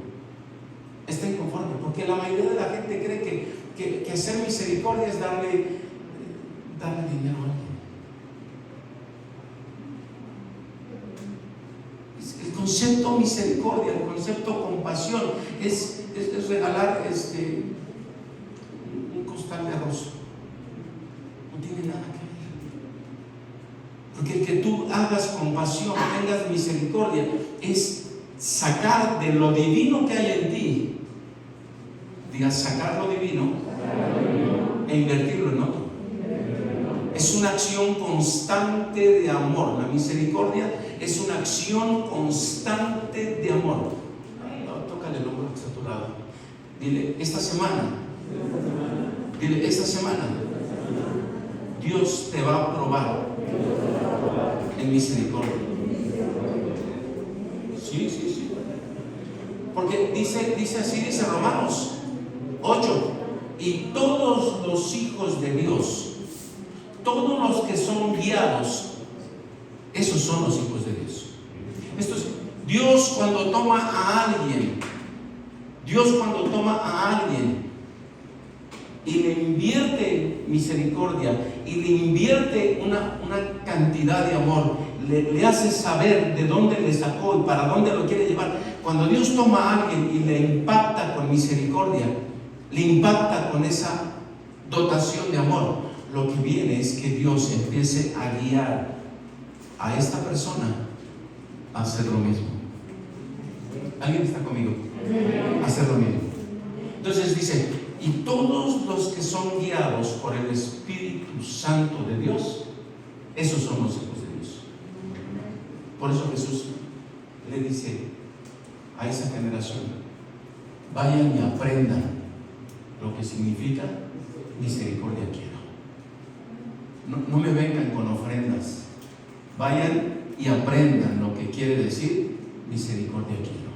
Está inconforme, porque la mayoría de la gente cree que hacer misericordia es darle dinero a alguien. El concepto misericordia, el concepto compasión es regalar un costal de arroz. No tiene nada que ver. Porque el que tú hagas compasión, tengas misericordia, es sacar de lo divino que hay en ti. Diga, sacar lo divino e invertirlo en otro. Es una acción constante de amor. La misericordia es una acción constante de amor. Tócale el hombro que está a tu lado. Dile, esta semana, Dios te va a probar en misericordia. Sí. Porque dice Romanos 8, y todos los hijos de Dios, todos los que son guiados, esos son los hijos de Dios. Esto es, Dios cuando toma a alguien y le invierte misericordia y le invierte una cantidad de amor, le hace saber de dónde le sacó y para dónde lo quiere llevar. Cuando Dios toma a alguien y le impacta con misericordia, le impacta con esa dotación de amor, lo que viene es que Dios empiece a guiar a esta persona a hacer lo mismo. ¿Alguien está conmigo? A hacer lo mismo. Entonces dice, y todos los que son guiados por el Espíritu Santo de Dios, esos son los hijos de Dios. Por eso Jesús le dice a esa generación, vayan y aprendan lo que significa misericordia quiero. No me vengan con ofrendas. Vayan y aprendan lo que quiere decir misericordia quiero.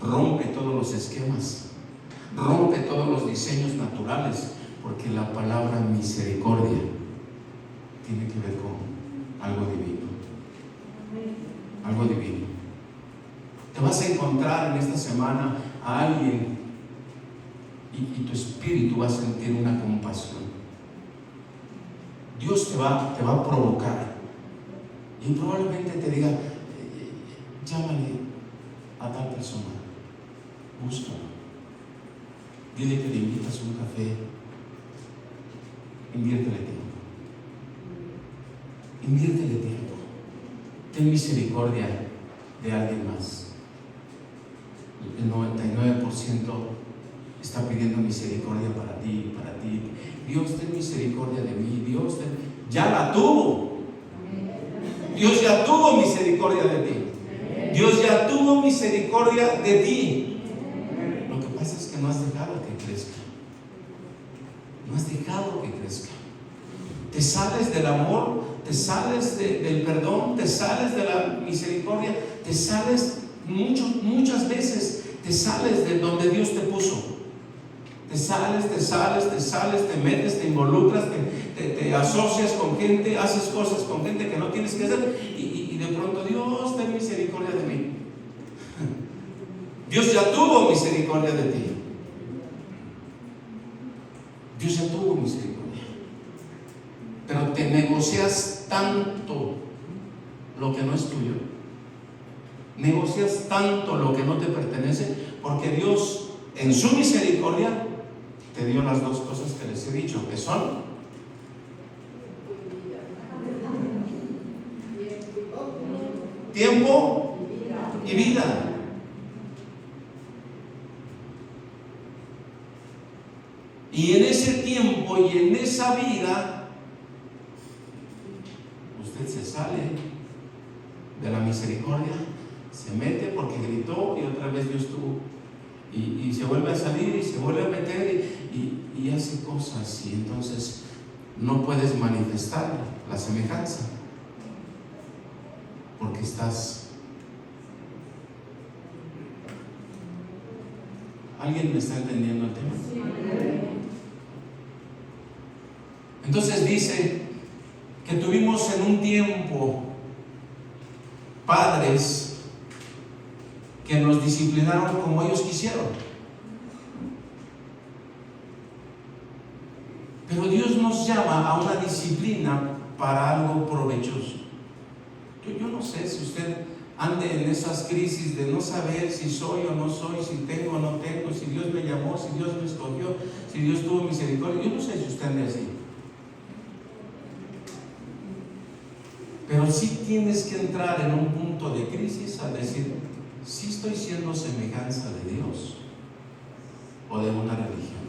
Rompe todos los esquemas, rompe todos los diseños naturales, porque la palabra misericordia tiene que ver con algo divino. Algo divino. Te vas a encontrar en esta semana a alguien y tu espíritu va a sentir una compasión. Dios te va a provocar y probablemente te diga, llámale a tal persona, búscalo, dile que le invitas un café, inviértele tiempo, ten misericordia de alguien más. El 99% está pidiendo misericordia para ti. Dios, ten misericordia de mí. Ya la tuvo. Dios ya tuvo misericordia de ti. Dios ya tuvo misericordia de ti. Lo que pasa es que no has dejado que crezca. Te sales del amor, te sales del perdón, te sales de la misericordia, te sales muchas veces, te sales de donde Dios te puso. Te sales, te metes, te involucras, te asocias con gente, haces cosas con gente que no tienes que hacer y de pronto, Dios, ten misericordia de mí. Dios ya tuvo misericordia de ti. Dios ya tuvo misericordia. Pero te negocias tanto lo que no es tuyo. Negocias tanto lo que no te pertenece, porque Dios en su misericordia te dio las dos cosas que les he dicho, que son tiempo y vida. Y en ese tiempo y en esa vida usted se sale de la misericordia, se mete porque gritó y otra vez Dios tuvo, y se vuelve a salir y se vuelve a meter y hace cosas, y entonces no puedes manifestar la semejanza porque estás. ¿Alguien me está entendiendo el tema? Sí. Entonces dice que tuvimos en un tiempo padres que nos disciplinaron como ellos quisieron. Pero Dios nos llama a una disciplina para algo provechoso. Yo no sé si usted ande en esas crisis de no saber si soy o no soy, si tengo o no tengo, si Dios me llamó, si Dios me escogió, si Dios tuvo misericordia. Yo no sé si usted ande así. Pero sí tienes que entrar en un punto de crisis al decir, ¿sí estoy siendo semejanza de Dios o de una religión?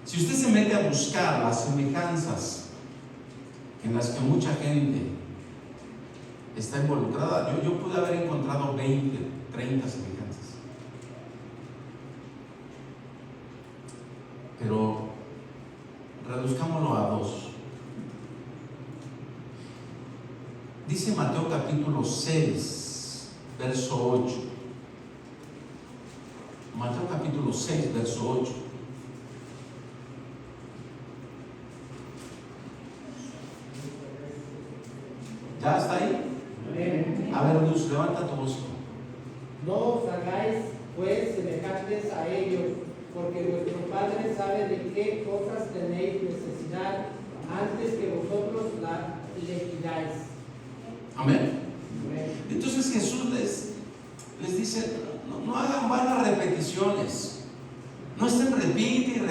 Si usted se mete a buscar las semejanzas en las que mucha gente está involucrada, yo pude haber encontrado 20, 30 semejanzas. Pero reduzcámoslo a 2. Dice Mateo capítulo 6, verso 8. Mateo capítulo 6, verso 8. ¿Ya está ahí? A ver, Luz, levanta tu voz. No os hagáis pues semejantes a ellos, porque vuestro Padre sabe de qué cosas tenéis necesidad antes que vosotros la pidáis. Amén. Entonces Jesús les dice, no hagan vanas repeticiones. No estén repite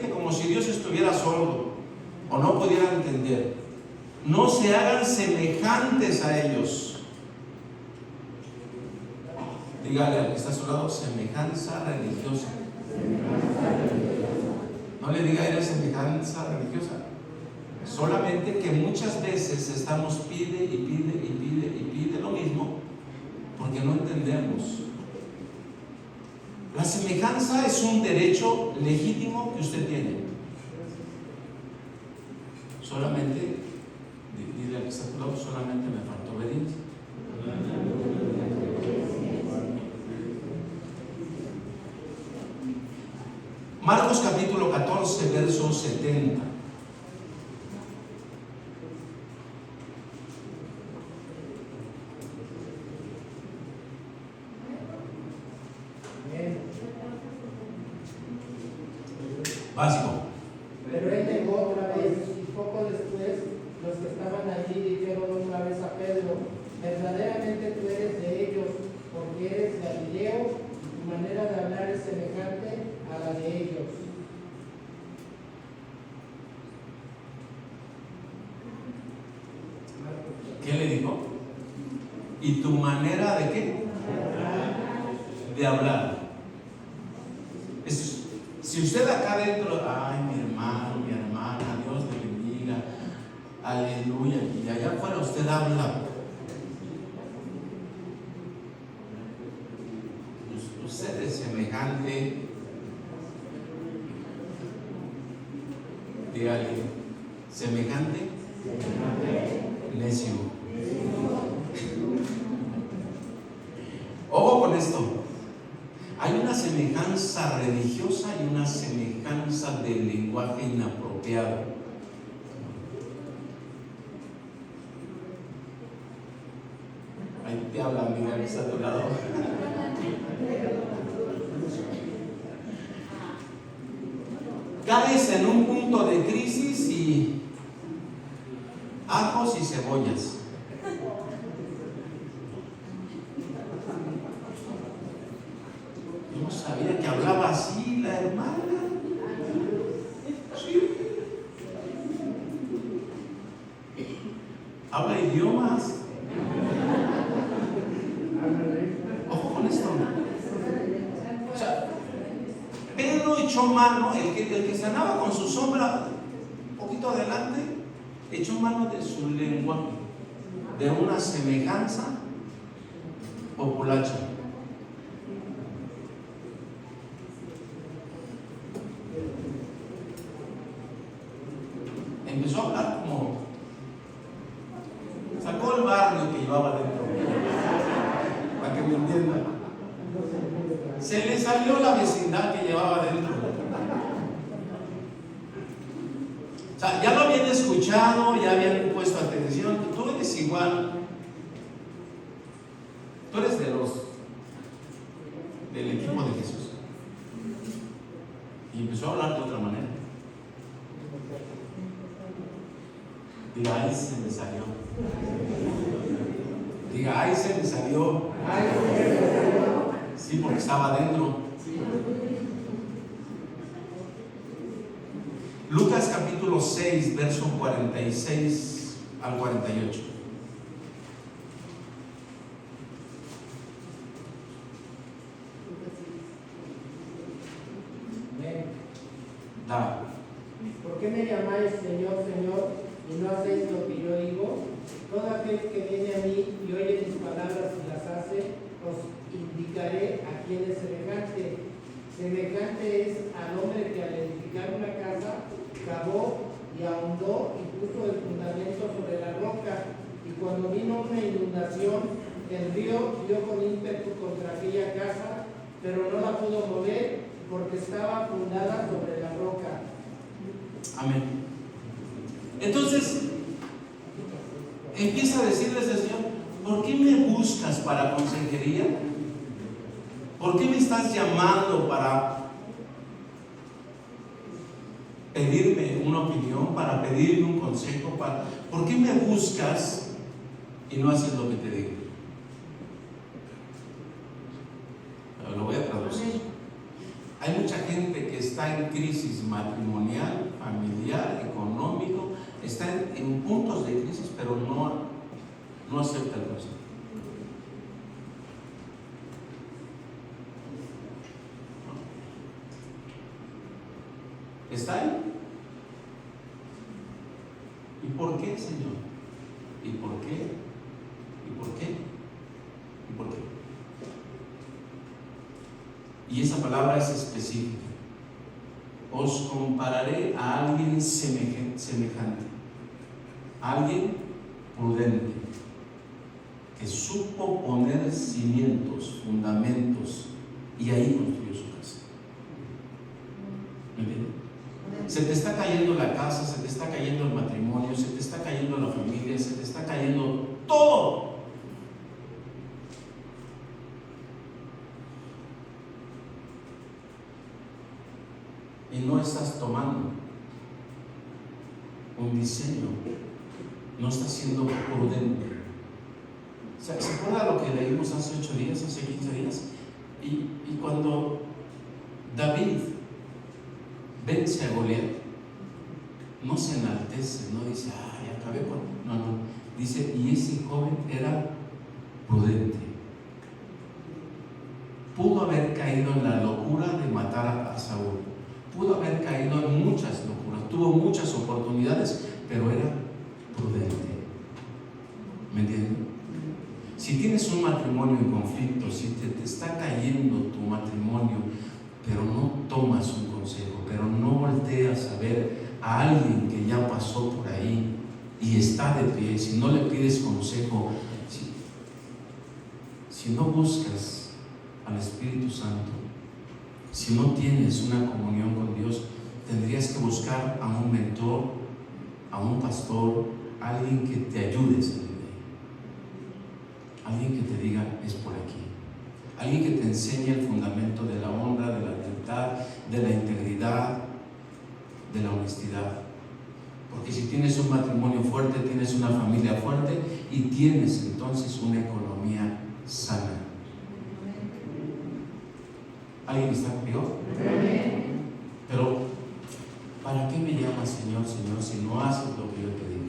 como si Dios estuviera sordo o no pudiera entender. No se hagan semejantes a ellos. Dígale al que está a su lado, semejanza religiosa. No le diga eres semejanza religiosa. Solamente que muchas veces estamos pide lo mismo porque no entendemos. La semejanza es un derecho legítimo que usted tiene. Solamente, dile al que está a tu lado, solamente me faltó obediencia. Marcos capítulo 14, verso 70. Básico. Pero él negó otra vez, y poco después los que estaban allí dijeron otra vez a Pedro: verdaderamente tú eres de ellos, porque eres galileo, y tu manera de hablar es semejante a la de ellos. ¿Qué le dijo? ¿Y tu manera de qué? De hablar. Si usted acá adentro, ay, mi hermano, mi hermana, Dios le bendiga, aleluya, y allá afuera usted habla, usted es semejante, dígale, semejante, necio. Ojo con esto. Hay una semejanza religiosa y una semejanza del lenguaje inapropiado. Ahí te habla, amiga, que está a tu lado. Caes en un punto de crisis y ajos y cebollas. No sabía que hablaba así la hermana. Sí. Habla idiomas. Ojo con esto. O sea, Pedro echó echó mano, el que se andaba con su sombra un poquito adelante, echó mano de su lenguaje, de una semejanza populacha. Empezó a hablar como, sacó el barrio que llevaba dentro, para que me entiendan. Se le salió la vecindad que llevaba dentro. O sea, ya lo habían escuchado, ya habían puesto atención. Tú eres igual. Tú eres del equipo de Jesús. Y empezó a hablar de otra manera. Diga, ahí se me salió. Diga, ahí se me salió. Sí, porque estaba adentro. Lucas capítulo 6, verso 46 al 48. Da. ¿Por qué me llamáis Señor, Señor, y no hacéis lo que yo digo? Todo aquel que viene a mí y oye mis palabras y las hace, os indicaré a quién es semejante. Semejante es al hombre que al edificar una casa, cavó y ahondó y puso el fundamento sobre la roca. Y cuando vino una inundación, el río dio con ímpetu contra aquella casa, pero no la pudo mover porque estaba fundada sobre la roca. Amén. Entonces, empieza a decirles al Señor, ¿por qué me buscas para consejería? ¿Por qué me estás llamando para pedirme una opinión, para pedirme un consejo? ¿Por qué me buscas y no haces lo que te digo? Pero lo voy a traducir. Hay mucha gente que está en crisis matrimonial, familiar, económico, está en puntos de crisis, pero no acepta el consejo. ¿Está ahí? ¿Y por qué, Señor? ¿Y por qué? ¿Y por qué? ¿Y por qué? Y esa palabra es específica. Os compararé a alguien semejante, alguien prudente, que supo poner cimientos, fundamentos, y ahí construyó su casa. ¿Me entiendes? Se te está cayendo la casa, se te está cayendo el matrimonio, se te está cayendo la familia, se te está cayendo todo. Y no estás tomando un diseño, no estás siendo prudente. ¿Se acuerda lo que leímos hace 8 días, hace 15 días? Y cuando David vence a Goliat, no se enaltece, no dice, ay, acabé con. No, dice, y ese joven era prudente. Pudo haber caído en la locura de matar a Saúl, pudo haber caído en muchas locuras, tuvo muchas oportunidades, pero era prudente. ¿Me entienden? Si tienes un matrimonio en conflicto, si te está cayendo tu matrimonio, pero no tomas un consejo, pero no volteas a ver a alguien que ya pasó por ahí y está de pie, si no le pides consejo, si no buscas al Espíritu Santo, si no tienes una comunión con Dios, tendrías que buscar a un mentor, a un pastor, alguien que te ayude a salir de ahí, alguien que te diga, es por aquí. Alguien que te enseñe el fundamento de la honra, de la lealtad, de la integridad, de la honestidad. Porque si tienes un matrimonio fuerte, tienes una familia fuerte y tienes entonces una economía sana. ¿Alguien está conmigo? Pero, ¿para qué me llamas Señor, Señor, si no haces lo que yo te digo?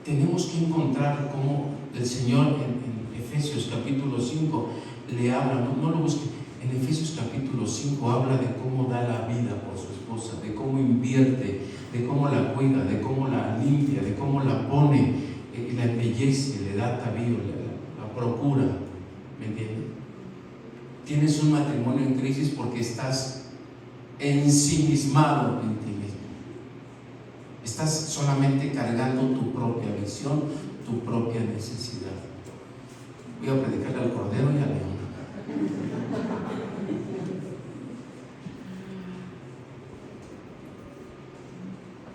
Tenemos que encontrar cómo el Señor en Efesios capítulo 5 le habla, no lo busque. En Efesios capítulo 5 habla de cómo da la vida por su esposa, de cómo invierte, de cómo la cuida, de cómo la limpia, de cómo la pone, la embellece, le da atavío, la procura. ¿Me entiendes? Tienes un matrimonio en crisis porque estás ensimismado en ti mismo. Estás solamente cargando tu propia visión, tu propia necesidad. Voy a predicarle al cordero y al león.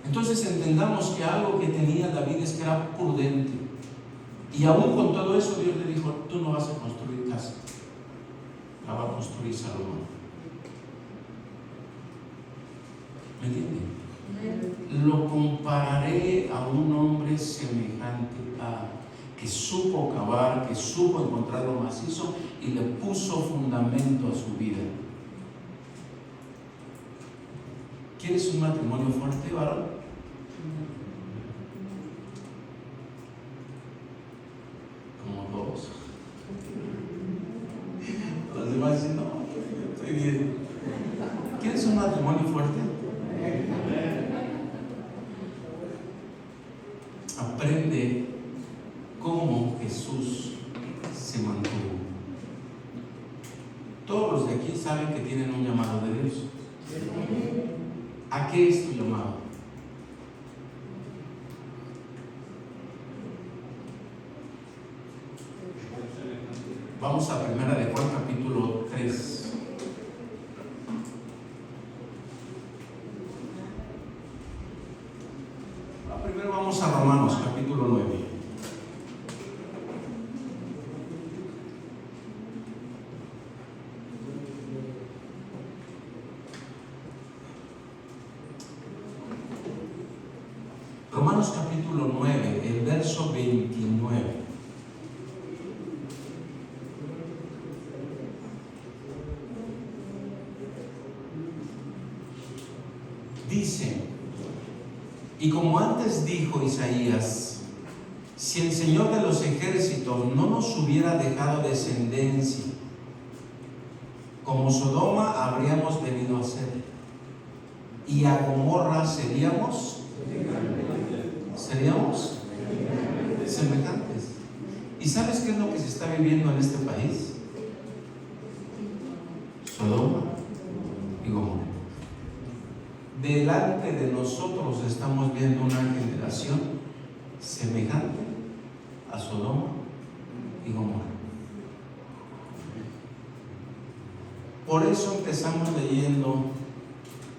Entonces entendamos que algo que tenía David es que era prudente. Y aún con todo eso Dios le dijo: tú no vas a construir casa, la va a construir Salomón. ¿Me entienden? Lo compararé a un hombre semejante a que supo cavar, que supo encontrar lo macizo y le puso fundamento a su vida. ¿Quieres un matrimonio fuerte, varón? Como dos. Los demás dicen: no, estoy bien. ¿Quieres un matrimonio fuerte? Aprende cómo Jesús se mantuvo. Todos los de aquí saben que tienen un llamado de Dios. ¿A qué es tu llamado? Vamos a Primera de Juan capítulo 3. Primero vamos a Romanos capítulo 9. Romanos capítulo 9, el verso 29. Dice: y como antes dijo Isaías, si el Señor de los ejércitos no nos hubiera dejado descendencia, como Sodoma habríamos venido a ser, y a Gomorra seríamos semejantes. ¿Y sabes qué es lo que se está viviendo en este país? Sodoma y Gomorra. Delante de nosotros estamos viendo una generación semejante a Sodoma y Gomorra. Por eso empezamos leyendo: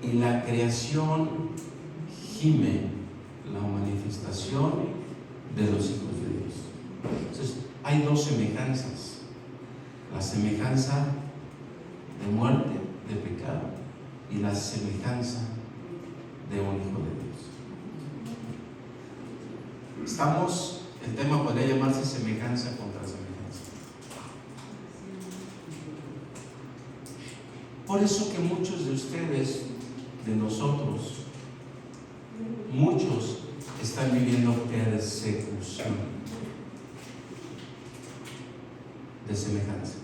y la creación gime la manifestación de los hijos de Dios. Entonces, hay dos semejanzas: la semejanza de muerte, de pecado, y la semejanza de un hijo de Dios. El tema podría llamarse semejanza contra semejanza. Por eso que muchos de ustedes, de nosotros, muchos están viviendo persecución de semejanza.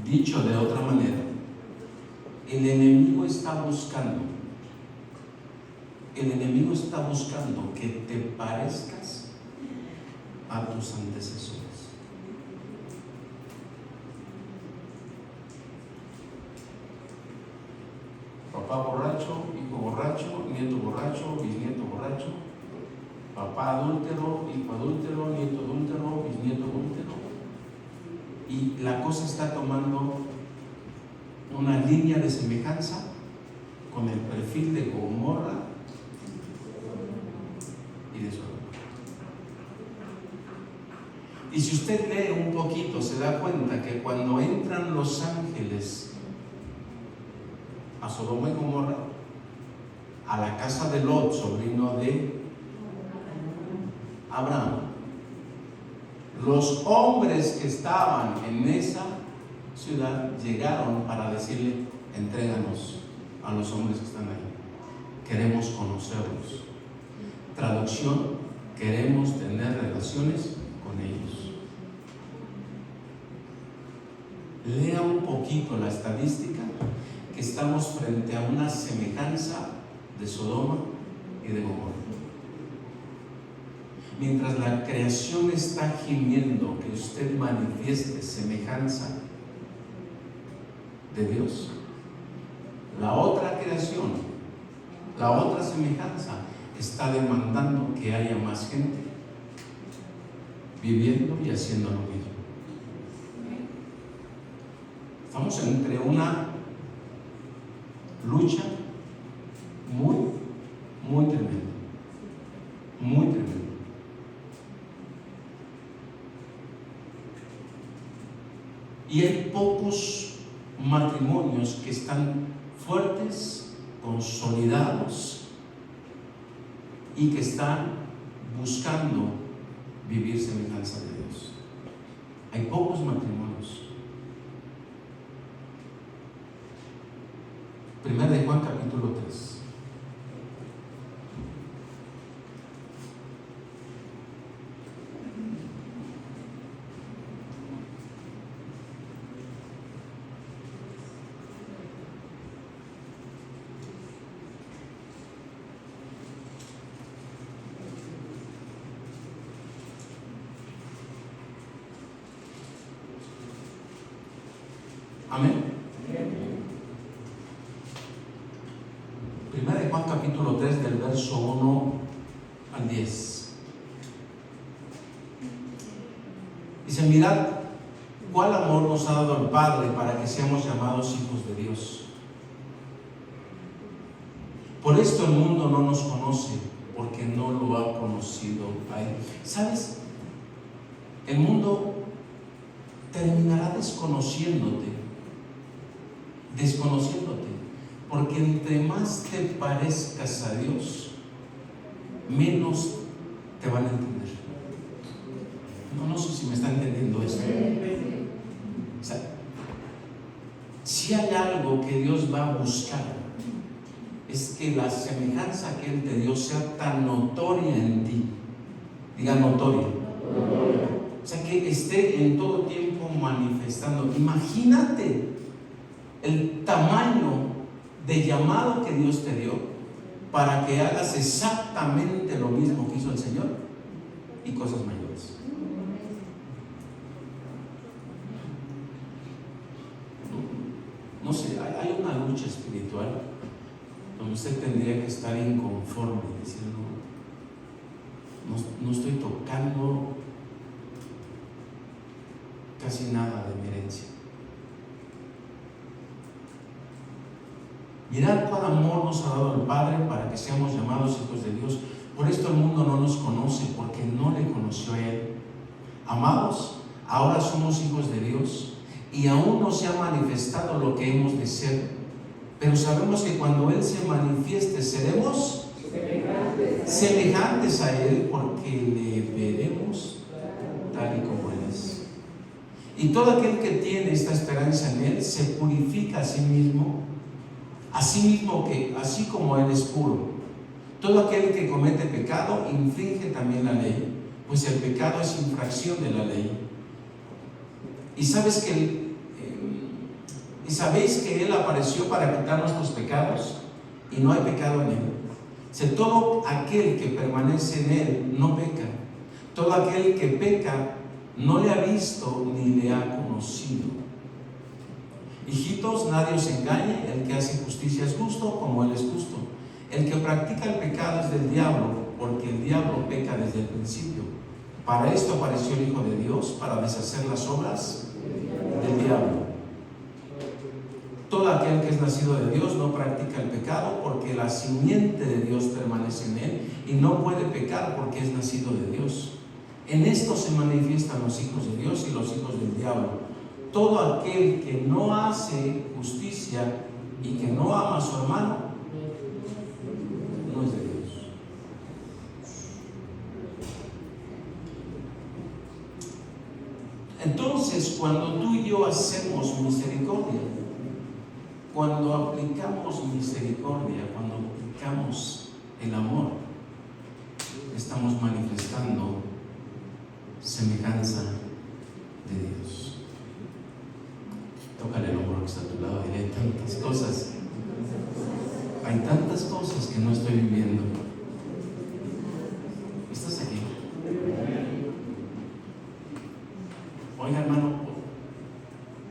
Dicho de otra manera, el enemigo está buscando que te parezcas a tus antecesores. Papá borracho, hijo borracho, nieto borracho, bisnieto borracho, papá adúltero, hijo adúltero, nieto adúltero, bisnieto adúltero. Y la cosa está tomando una línea de semejanza con el perfil de Gomorra y de Sodoma. Y si usted lee un poquito, se da cuenta que cuando entran los ángeles a Sodoma y Gomorra, a la casa de Lot, sobrino de Abraham, los hombres que estaban en esa ciudad llegaron para decirle: entréganos a los hombres que están ahí, queremos conocerlos. Traducción: queremos tener relaciones con ellos. Lea un poquito la estadística, que estamos frente a una semejanza de Sodoma y de Gomorra. Mientras la creación está gimiendo que usted manifieste semejanza de Dios, la otra creación, la otra semejanza está demandando que haya más gente viviendo y haciendo lo mismo. Estamos entre una lucha muy tremenda, muy tremenda. Y hay pocos matrimonios que están fuertes, consolidados y que están buscando vivir semejanza de Dios. Hay pocos matrimonios. Primera de Juan capítulo 3. Amén. Primera de Juan capítulo 3 del verso 1 al 10. Dice: mirad cuál amor nos ha dado el Padre para que seamos llamados hijos de Dios. Por esto el mundo no nos conoce, porque no lo ha conocido a Él. ¿Sabes? El mundo terminará desconociéndote, porque entre más te parezcas a Dios, menos te van a entender. No sé si me está entendiendo esto. O sea, si hay algo que Dios va a buscar, es que la semejanza que Él te dio sea tan notoria en ti. Diga notoria. O sea, que esté en todo tiempo manifestando. Imagínate el tamaño de llamado que Dios te dio para que hagas exactamente lo mismo que hizo el Señor y cosas mayores. No sé, hay una lucha espiritual donde usted tendría que estar inconforme, diciendo: no estoy tocando casi nada de mi herencia. Mirad cuál amor nos ha dado el Padre para que seamos llamados hijos de Dios. Por esto el mundo no nos conoce, porque no le conoció a Él. Amados, ahora somos hijos de Dios y aún no se ha manifestado lo que hemos de ser, pero sabemos que cuando Él se manifieste seremos semejantes a Él, porque le veremos tal y como Él es. Y todo aquel que tiene esta esperanza en Él se purifica a sí mismo que así como Él es puro. Todo aquel que comete pecado infringe también la ley, pues el pecado es infracción de la ley. Y sabéis que Él apareció para quitar nuestros pecados, y no hay pecado en Él. Si todo aquel que permanece en Él no peca. Todo aquel que peca no le ha visto ni le ha conocido. Hijitos, nadie os engañe. El que hace justicia es justo, como Él es justo. El que practica el pecado es del diablo, porque el diablo peca desde el principio. Para esto apareció el Hijo de Dios, para deshacer las obras del diablo. Todo aquel que es nacido de Dios no practica el pecado, porque la simiente de Dios permanece en él, y no puede pecar porque es nacido de Dios. En esto se manifiestan los hijos de Dios y los hijos del diablo. Todo aquel que no hace justicia y que no ama a su hermano no es de Dios. Entonces, cuando tú y yo hacemos misericordia, cuando aplicamos misericordia, cuando aplicamos el amor, estamos manifestando semejanza de Dios. Tócale el hombro que está a tu lado y hay tantas cosas que no estoy viviendo. ¿Estás aquí? Oiga, hermano,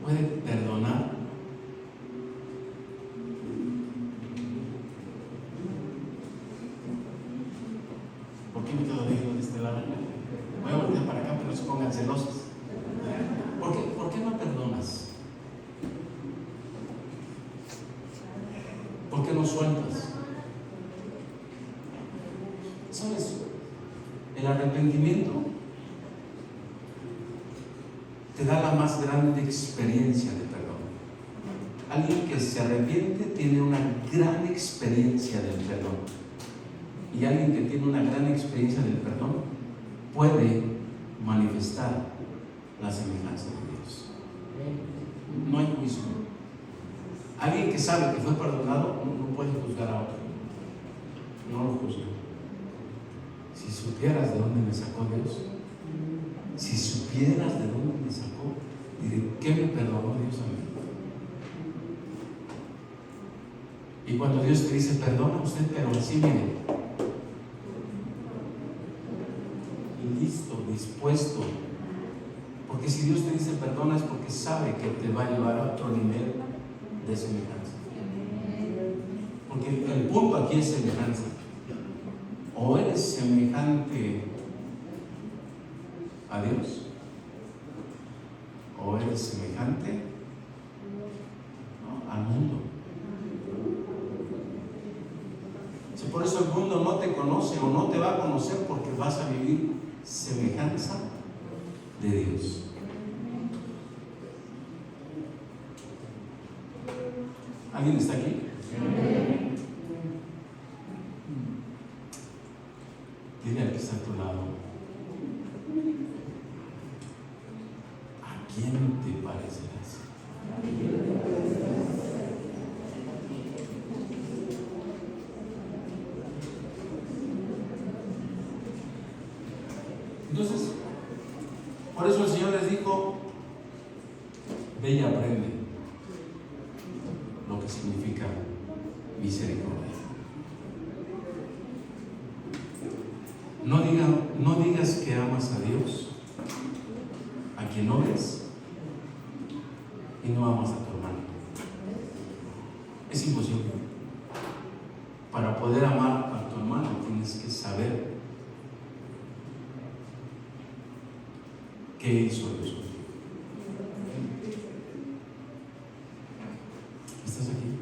¿puede perdonar? ¿Por qué me quedo de este lado? Voy a voltear para acá, pero no se pongan celosos. ¿Por qué no perdonas? ¿Por qué no sueltas? ¿Sabes? El arrepentimiento te da la más grande experiencia de perdón. Alguien que se arrepiente tiene una gran experiencia del perdón. Y alguien que tiene una gran experiencia del perdón puede manifestar la semejanza de Dios. No hay juicio. Alguien que sabe que fue perdonado no puede juzgar a otro. No lo juzga. Si supieras de dónde me sacó Dios, si supieras de dónde me sacó, diré, ¿qué me perdonó Dios a mí? Y cuando Dios te dice, perdona a usted, pero así, mire, listo, dispuesto. Porque si Dios te dice perdona es porque sabe que te va a llevar a otro nivel de semejanza. Porque el punto aquí es semejanza. O eres semejante a Dios, o eres semejante al mundo. Si por eso el mundo no te conoce o no te va a conocer, porque vas a vivir semejanza de Dios. ¿Alguien está aquí? Dile al que está a tu lado, ¿a quién te parecerás? Entonces, por eso el Señor les dijo, ve y aprende lo que significa misericordia. No digas que amas a Dios, a quien no ves, y no amas a tu hermano. Es imposible. Para poder amar a tu hermano tienes que saber qué hizo Dios contigo. ¿Estás aquí?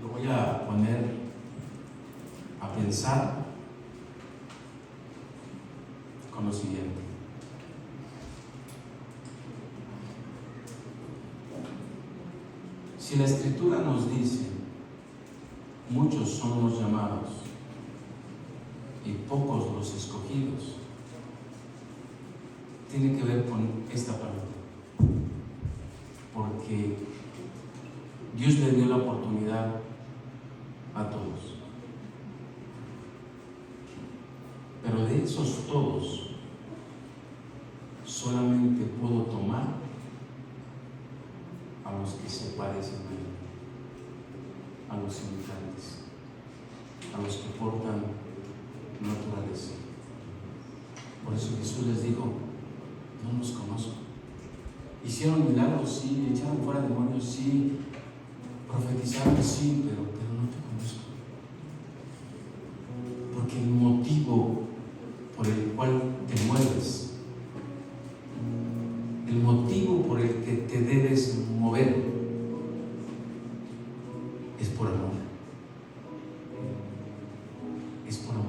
Lo voy a poner a pensar con lo siguiente. Si la Escritura nos dice, muchos son los llamados y pocos los escogidos, tiene que ver con esta parte. Porque Dios le dio la oportunidad a todos. Pero de esos todos, solamente puedo tomar a los que se parecen a Él, a los semejantes, a los que portan naturaleza. Por eso Jesús les dijo, no los conozco. Hicieron milagros, sí, echaron fuera demonios, sí, profetizaron, sí, pero no te conozco. Porque el motivo por el cual te mueves, el motivo por el que te debes mover, es por amor. Es por amor.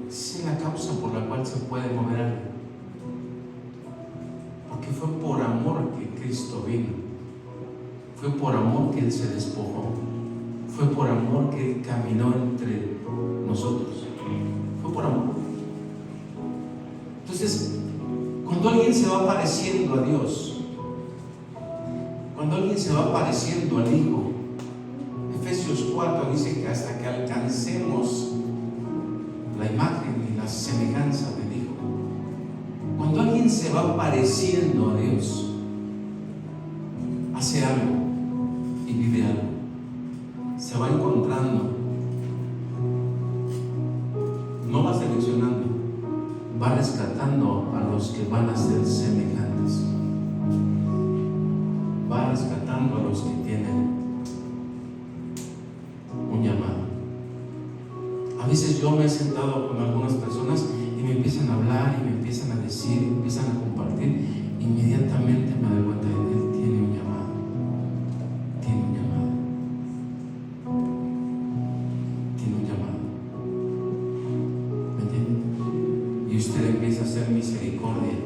Esa es la causa por la cual se puede mover alguien. Porque fue por amor que Cristo vino. Fue por amor que Él se despojó. Fue por amor que Él caminó entre nosotros. Fue por amor. Entonces, cuando alguien se va pareciendo a Dios, cuando alguien se va pareciendo al Hijo, Efesios 4 dice que hasta que alcancemos la imagen y la la semejanza del Hijo. Cuando alguien se va pareciendo a Dios, hace algo y vive algo, se va encontrando, no va seleccionando, va rescatando a los que van a ser semejantes, va rescatando a los que tienen un llamado. A veces yo me he sentado con algunas personas y me empiezan a hablar y me empiezan a decir, y empiezan a compartir, inmediatamente me doy cuenta de que él tiene un llamado, tiene un llamado, tiene un llamado, ¿me entienden? Y usted empieza a hacer misericordia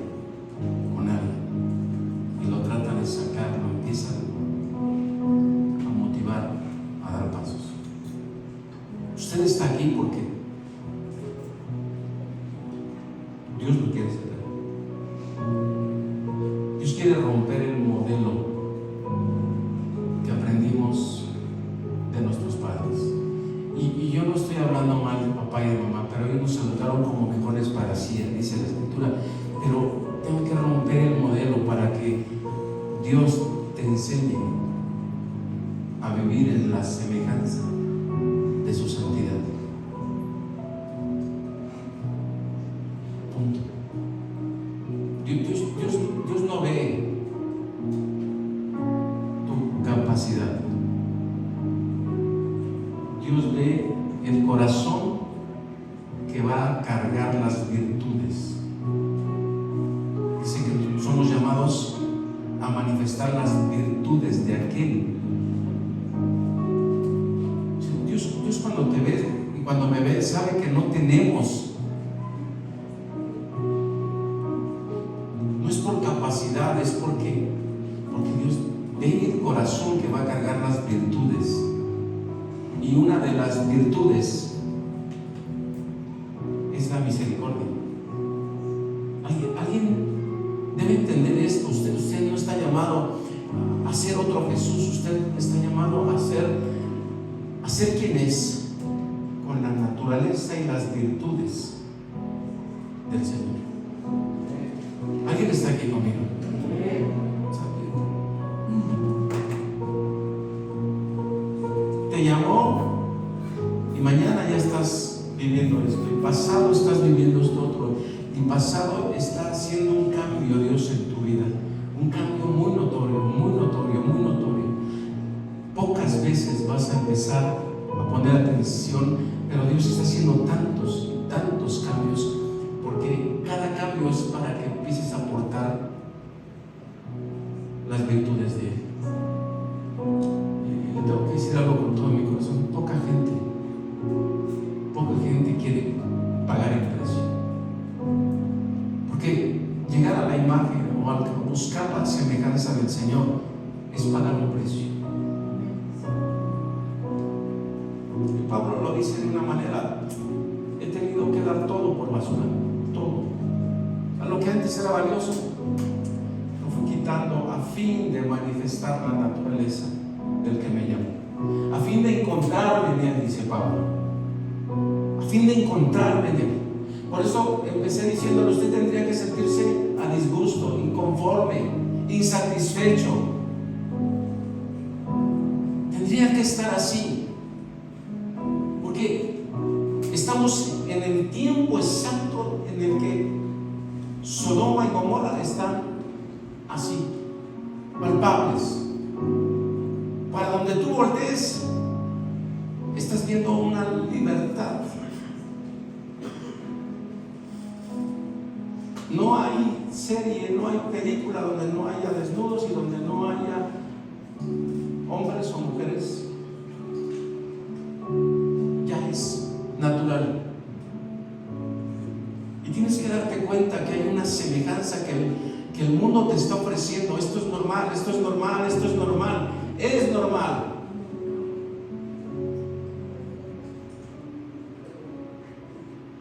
con alguien y lo trata de sacar, lo empieza a motivar a dar pasos. Usted está aquí porque Dios lo quiere sacar. Dios quiere romper el modelo que aprendimos de nuestros padres. Y yo no estoy hablando mal de papá y de mamá, pero ellos nos educaron como mejores para sí, dice la Escritura. Pero tengo que romper el modelo para que Dios te enseñe a vivir en la semejanza de su santidad. Punto. Dios no ve tu capacidad. Dios ve el corazón que va a cargar las virtudes. Dice que somos llamados a manifestar las virtudes de aquel. Dios cuando te ve y cuando me ve sabe que no tenemos, no es por capacidad, es porque Dios ve el corazón que va a cargar las virtudes. Y una de las virtudes es la misericordia. Alguien debe entender esto. Usted no está llamado a ser otro Jesús, usted está llamado a ser quien es, con la naturaleza y las virtudes del Señor. ¿Alguien está aquí conmigo? Te llamó y mañana ya estás viviendo esto, y pasado estás viviendo esto otro, y pasado está haciendo un cambio Dios en tu vida, un cambio muy notorio, muy notorio, muy notorio. Pocas veces vas a empezar a poner atención, pero Dios está haciendo tantos cambios, porque cada cambio es para que empieces a aportar las virtudes de Él. Y le tengo que decir algo con todo mi corazón: poca gente quiere pagar el precio, porque llegar a la imagen o a buscar la semejanza del Señor es pagar un precio. Y Pablo lo dice de una manera: he tenido que dar todo por basura, todo. A lo que antes era valioso lo fui quitando a fin de manifestar la naturaleza del que me llamó, a fin de encontrarme en Él, dice Pablo, a fin de encontrarme en Él. Por eso empecé diciéndole: usted tendría que sentirse a disgusto, inconforme, insatisfecho. Tendría que estar así, porque estamos en el tiempo exacto en el que Sodoma y Gomorra están así, palpables. Para donde tú voltees, estás viendo una libertad. No hay serie, no hay película donde no haya desnudos y donde no haya hombres o mujeres. Ya es natural. Y tienes que darte cuenta que hay una semejanza que el mundo te está ofreciendo. Esto es normal, esto es normal, esto es normal. Es normal.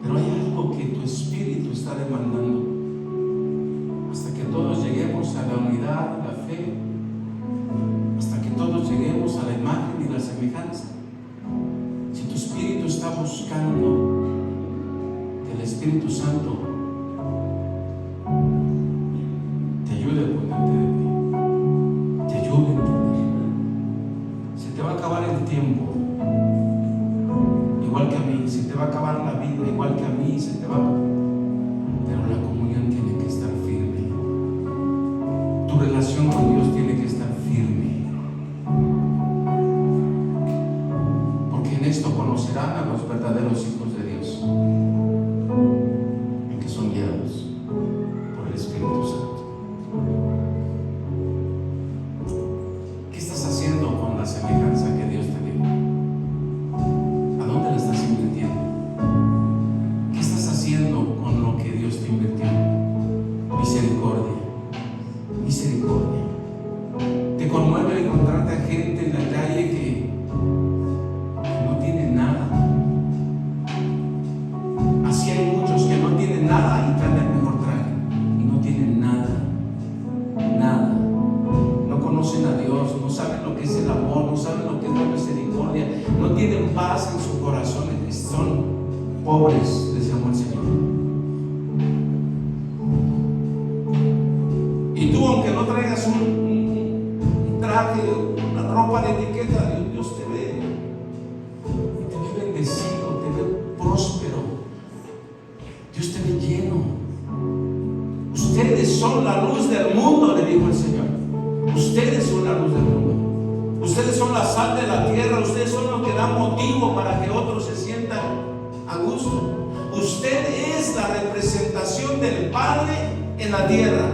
Pero hay algo que tu espíritu está demandando. Hasta que todos lleguemos a la unidad, la fe, hasta que todos lleguemos a la imagen y la semejanza. Si tu espíritu está buscando que el Espíritu Espíritu Santo te ayude a ponerte de pie, te ayude a entender. Se te va a acabar el tiempo, igual que a mí, se te va a acabar la vida, igual que a mí, se te va a... Pero la comunión tiene que estar firme. Tu relación con Dios tiene que estar firme. Porque en esto conocerán a los verdaderos hijos de Dios, en que son guiados por el Espíritu Santo. ¿Qué estás haciendo con la semejanza que Dios te dio? ¿A dónde la estás invirtiendo? ¿Qué estás haciendo con lo que Dios te invirtió? Misericordia, misericordia. Te conmueve encontrarte a gente en la calle que no tiene nada. Así hay muchos que no tienen nada y traen el mejor traje y no tienen nada, nada. No conocen a Dios, no saben lo que es el amor, no saben lo que es la misericordia, no tienen paz en su corazón, son pobres, les llamó el Señor. Y tú, aunque no traigas un traje, una ropa de etiqueta, Dios te ve bendecido, te ve próspero, Dios te ve lleno. Ustedes son la luz del mundo, le dijo el Señor. Ustedes son la luz del mundo. Ustedes son la sal de la tierra. Ustedes son los que dan motivo para que otros se sientan a gusto. Usted es la representación del Padre en la tierra.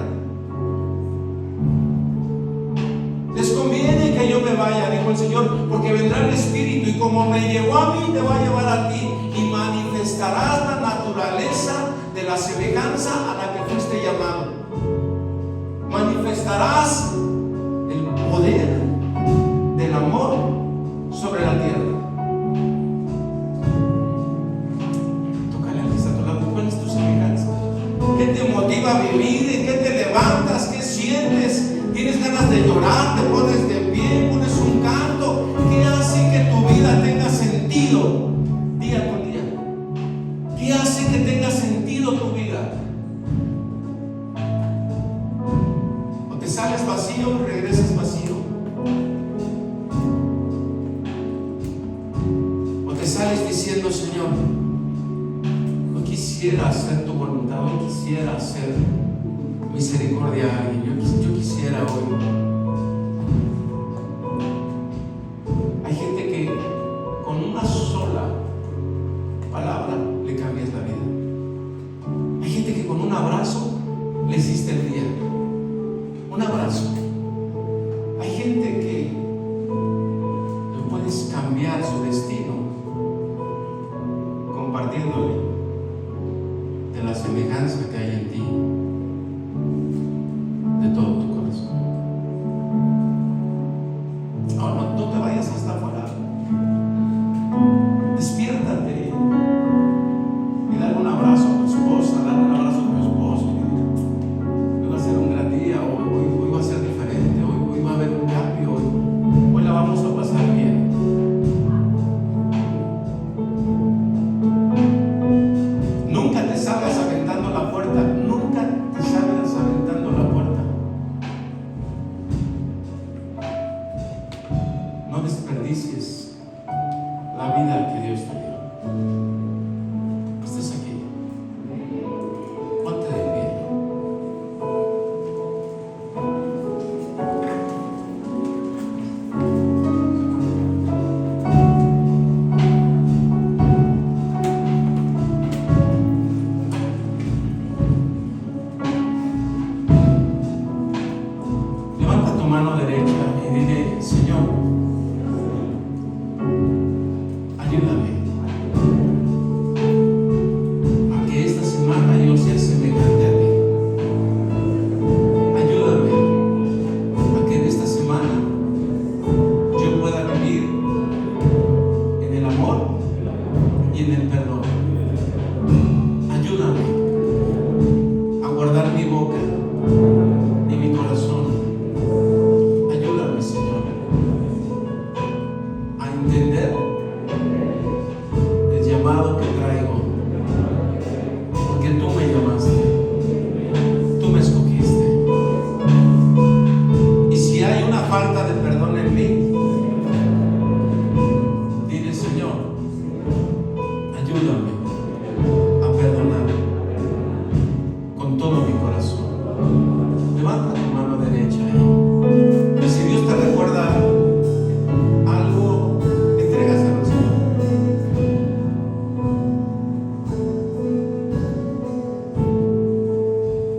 Les conviene que yo me vaya, dijo el Señor, porque vendrá el Espíritu y como me llevó a mí, te va a llevar a ti y manifestarás la naturaleza de la semejanza a la que fuiste llamado. Manifestarás el poder del amor sobre la tierra. Tócale al que está a tu lado. ¿Cuál es tu semejanza? ¿Qué te motiva a vivir? ¿En qué te levantas? ¿Qué sientes? ¿Tienes ganas de llorar? ¿Te pones de pie? ¿Pones un canto? ¿Qué hace que tu vida tenga sentido día con día? ¿Qué hace que tenga sentido tu vida? O te sales vacío o regresas vacío. O te sales diciendo, Señor, no quisiera hacer tu voluntad, no quisiera hacer misericordia a alguien. Yo quisiera hoy. Hay gente que con una sola palabra le cambias la vida. Hay gente que con un abrazo le hiciste el día. Un abrazo. Hay gente que le puedes cambiar su destino compartiéndole de la semejanza que hay en ti, de todo tu corazón. Ahora no te vayas hasta afuera. Despiértate y dale un abrazo a tu esposa, dale un abrazo a tu esposo. Hoy va a ser un gran día, hoy va a ser diferente, hoy va a haber un cambio, hoy la vamos a pasar bien. Nunca te salgas aventando la puerta, nunca te salgas aventando la puerta. No desperdicies la vida que Dios te dio. Estás aquí. Ponte de pie. Levanta tu mano derecha y dile, Señor, ayúdame en mí. Dile, Señor, ayúdame a perdonar con todo mi corazón. Levanta tu mano derecha y si Dios te recuerda algo, entrégaselo al Señor.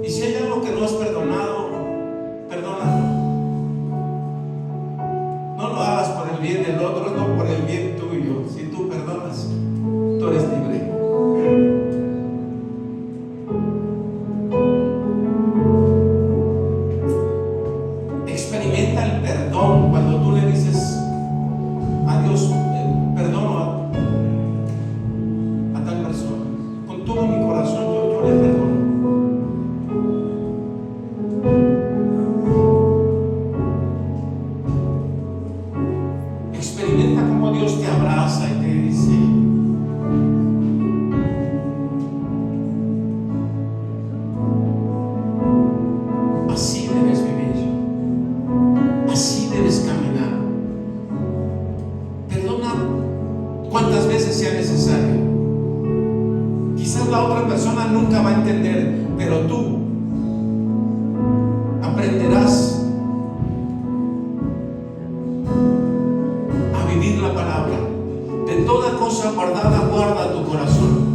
Y si hay algo que no has perdonado, perdónalo. No lo hagas por el bien del otro, no por el bien tuyo. Si tú perdonas, tú eres libre. Experimenta el perdón cuando tú le dices a Dios, perdono a tal persona. Con todo mi corazón yo le perdono. Experimenta cómo Dios te abraza y te dice, así debes vivir, así debes caminar. Perdona cuantas veces sea necesario. Quizás la otra persona nunca va a entender, pero tú aprenderás a vivir la palabra. De toda cosa guardada, guarda tu corazón.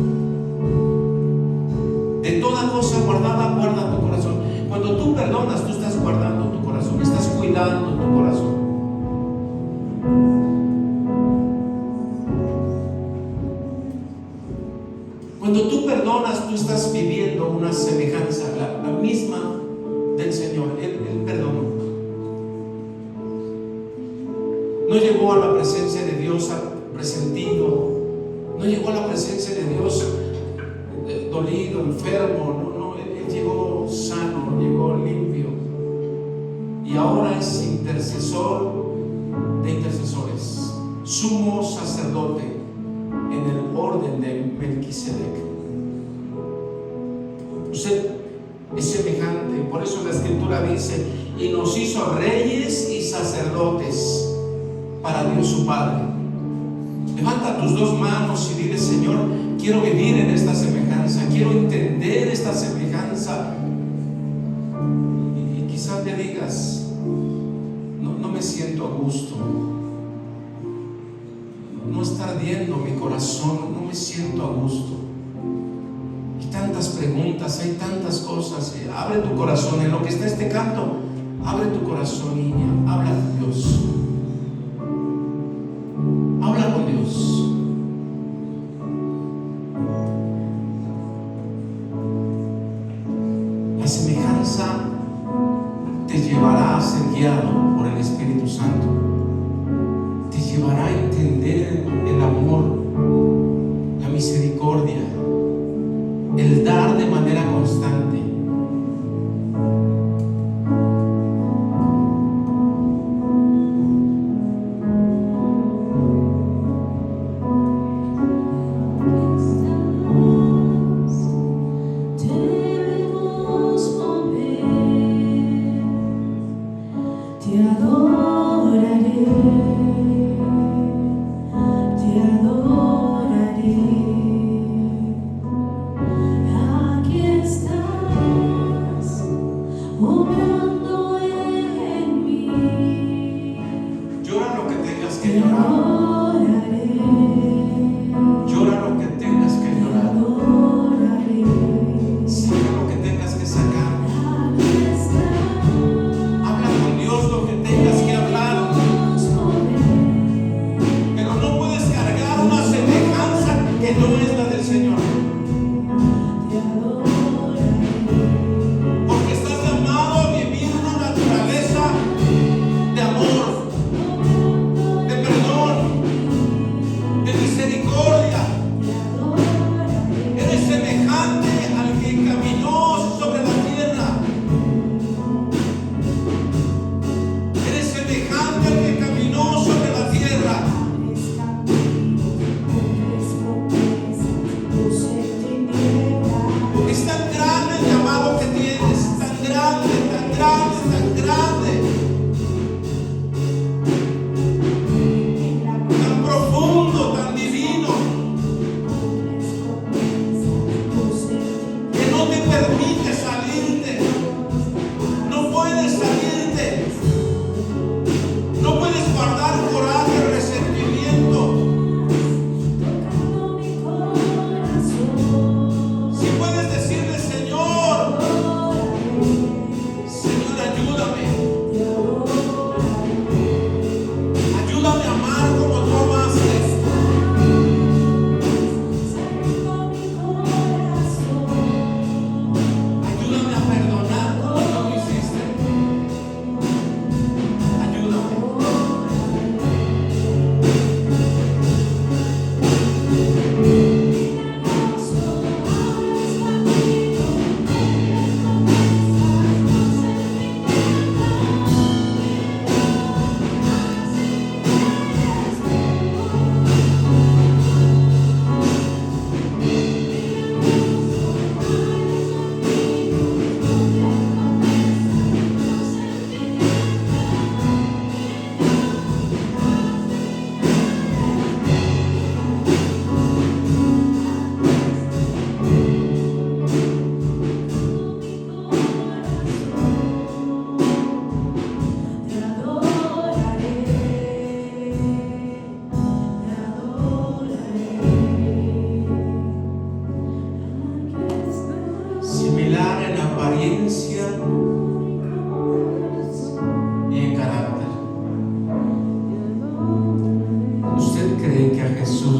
De toda cosa guardada, guarda tu corazón. Cuando tú perdonas, tú estás guardando tu corazón, estás cuidando tu corazón. Cuando tú perdonas, tú estás viviendo una semejanza, la misma del Señor. Él perdonó. No llegó a la presencia de Dios resentido, no llegó a la presencia de Dios dolido, enfermo, no, Él llegó sano, llegó limpio, y ahora es intercesor de intercesores, sumo sacerdote en el orden de Melquisedec. Usted es semejante, por eso la Escritura dice, y nos hizo reyes y sacerdotes para Dios su Padre. Levanta tus dos manos y dile, Señor, quiero vivir en esta semejanza, quiero entender esta semejanza. Y quizás te digas, no me siento a gusto, no está ardiendo mi corazón, no me siento a gusto. Hay tantas preguntas, hay tantas cosas. Abre tu corazón, en lo que está este canto, abre tu corazón, niña, habla con Dios. Habla con Dios. La semejanza te llevará a ser guiado por el Espíritu Santo. Te llevará a entender el amor, la misericordia, el dar de manera constante. De amor, de perdón,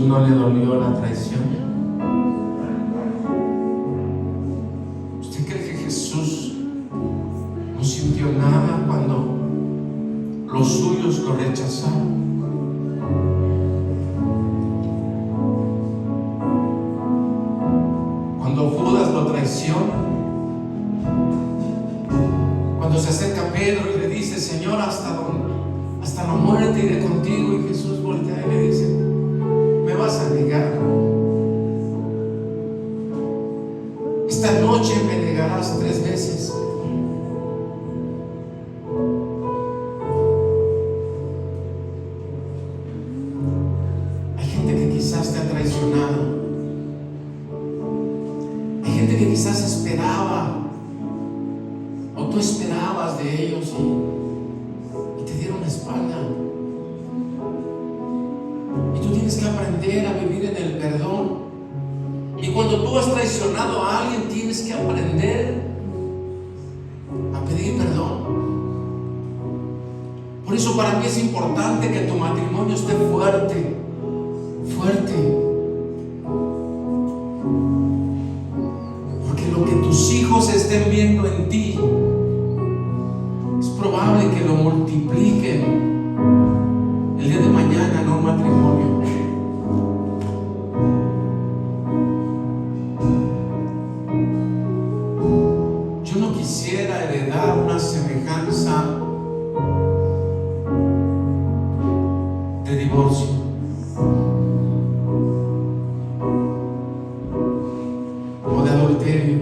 no le dolió la traición? ¿Usted cree que Jesús no sintió nada cuando los suyos lo rechazaron? Cuando Judas lo traiciona, cuando se acerca a Pedro y le dice: Señor, hasta la muerte iré contigo, y Jesús voltea y le dice: ¿me vas a negar? Esta noche me negarás 3 veces. Hay gente que quizás te ha traicionado. Hay gente que quizás esperaba, o tú esperabas de ellos, y te dieron la espalda. Y tú tienes que aprender a vivir en el perdón. Y cuando tú has traicionado a alguien, tienes que aprender a pedir perdón. Por eso para mí es importante que tu matrimonio esté fuerte, fuerte. Porque lo que tus hijos estén viendo en ti, es probable que lo multipliquen el día de mañana en un matrimonio. Yo no quisiera heredar una semejanza de divorcio. O de adulterio.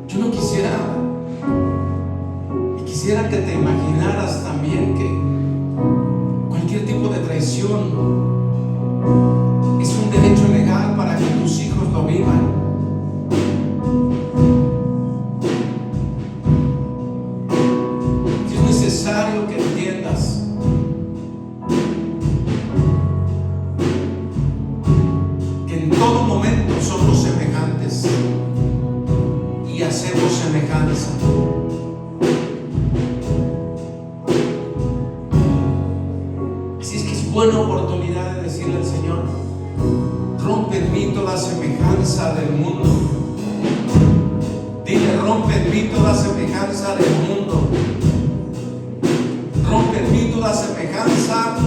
Yo no quisiera, y quisiera que te imaginaras también que cualquier tipo de traición es un derecho legal para que tus hijos lo vivan. Es necesario que entiendas que en todo momento somos semejantes y hacemos semejanza. Así es que es buena oportunidad de decirle al Señor: rompe en mí toda semejanza del mundo. Dile: rompe en mí toda semejanza del mundo. Rompe en mí toda semejanza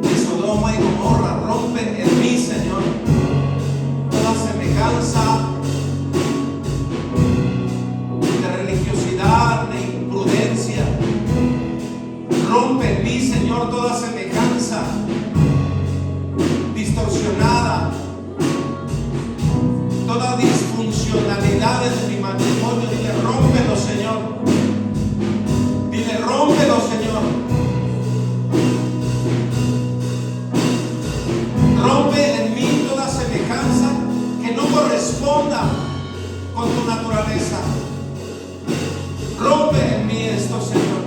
de Sodoma y Gomorra. Rompe en mí, Señor, toda semejanza de religiosidad, de imprudencia. Rompe en mí, Señor, toda semejanza distorsionada, toda disfuncionalidad en mi matrimonio. Dile: rómpelo, Señor. Dile: rómpelo, Señor. Rompe en mí toda semejanza que no corresponda con tu naturaleza. Rompe en mí esto, Señor.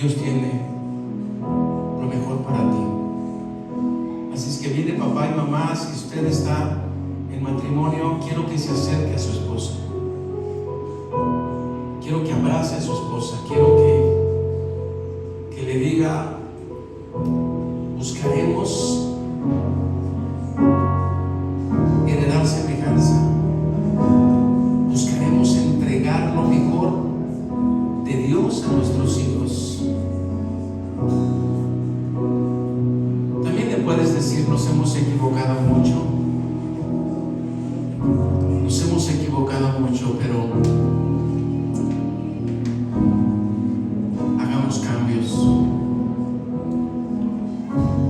Dios tiene lo mejor para ti. Así es que viene papá y mamá, si usted está en matrimonio, quiero que se acerque a su esposa. Quiero que abrace a su esposa. Quiero que le diga: buscaremos heredar semejanza. Buscaremos entregar lo mejor de Dios a nuestros hijos. También le puedes decir: nos hemos equivocado mucho. Nos hemos equivocado mucho, pero hagamos cambios.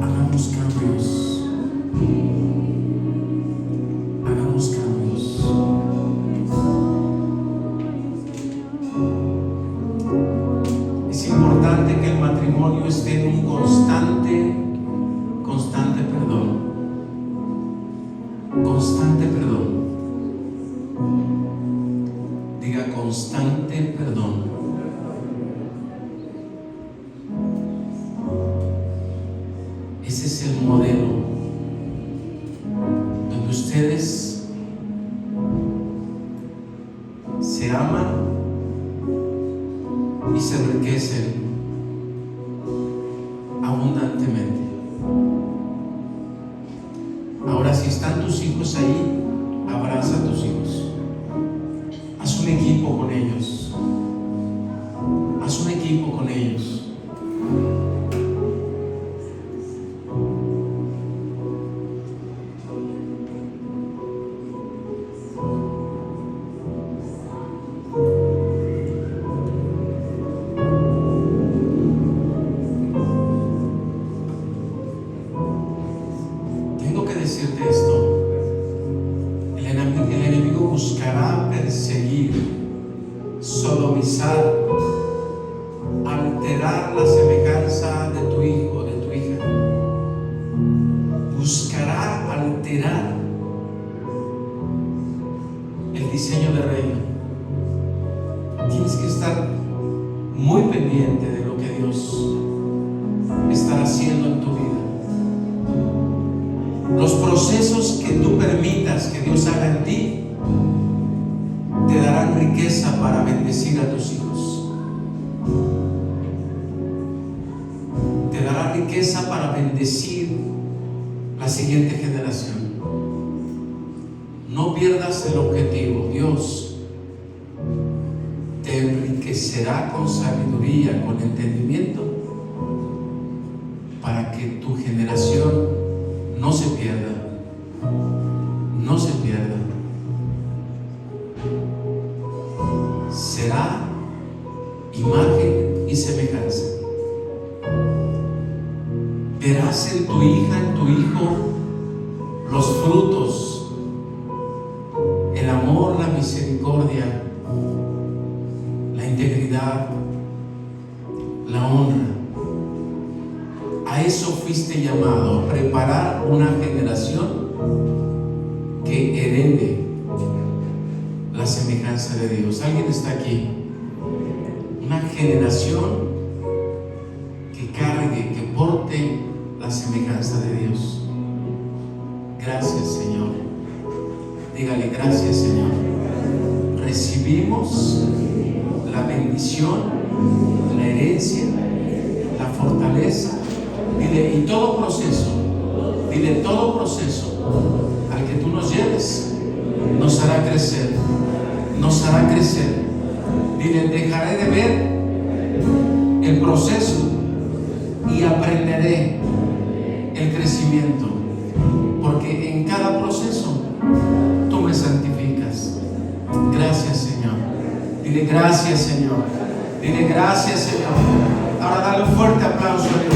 Hagamos cambios. Hagamos cambios. Es importante que el matrimonio esté en un constante perdón. Constante perdón. Diga: constante perdón. Ese es el modelo donde ustedes se aman y se enriquecen abundantemente. Ahora, si están tus hijos ahí, abraza a tus hijos. Haz un equipo con ellos. Haz un equipo con ellos. Tengo que decirte esto: el enemigo buscará perseguir, sodomizar, alterar la semejanza de tu hijo, de tu hija. Buscará alterar el diseño de reino. Tienes que estar muy pendiente de lo que Dios está haciendo en tu vida. Los procesos que tú permitas que Dios haga en ti te darán riqueza para bendecir a tus hijos. Te dará riqueza para bendecir la siguiente generación. No pierdas el objetivo. Dios te enriquecerá con sabiduría, con entendimiento, para que tu generación no se pierda. No se pierda. Será imagen y semejanza. Verás en tu hija, en tu hijo, los frutos: el amor, la misericordia, la integridad, la honra. A eso fuiste llamado, a preparar una generación que herede la semejanza de Dios. ¿Alguien está aquí? Una generación que cargue, que porte la semejanza de Dios. Gracias, Señor. Dígale: gracias, Señor. Recibimos la bendición, la herencia, la fortaleza. Dile: y todo proceso, dile: todo proceso al que tú nos lleves nos hará crecer, nos hará crecer. Dile: dejaré de ver el proceso y aprenderé el crecimiento, porque en cada proceso tú me santificas. Gracias, Señor. Dile: gracias, Señor. Dile: gracias, Señor. Ahora dale un fuerte aplauso a Dios.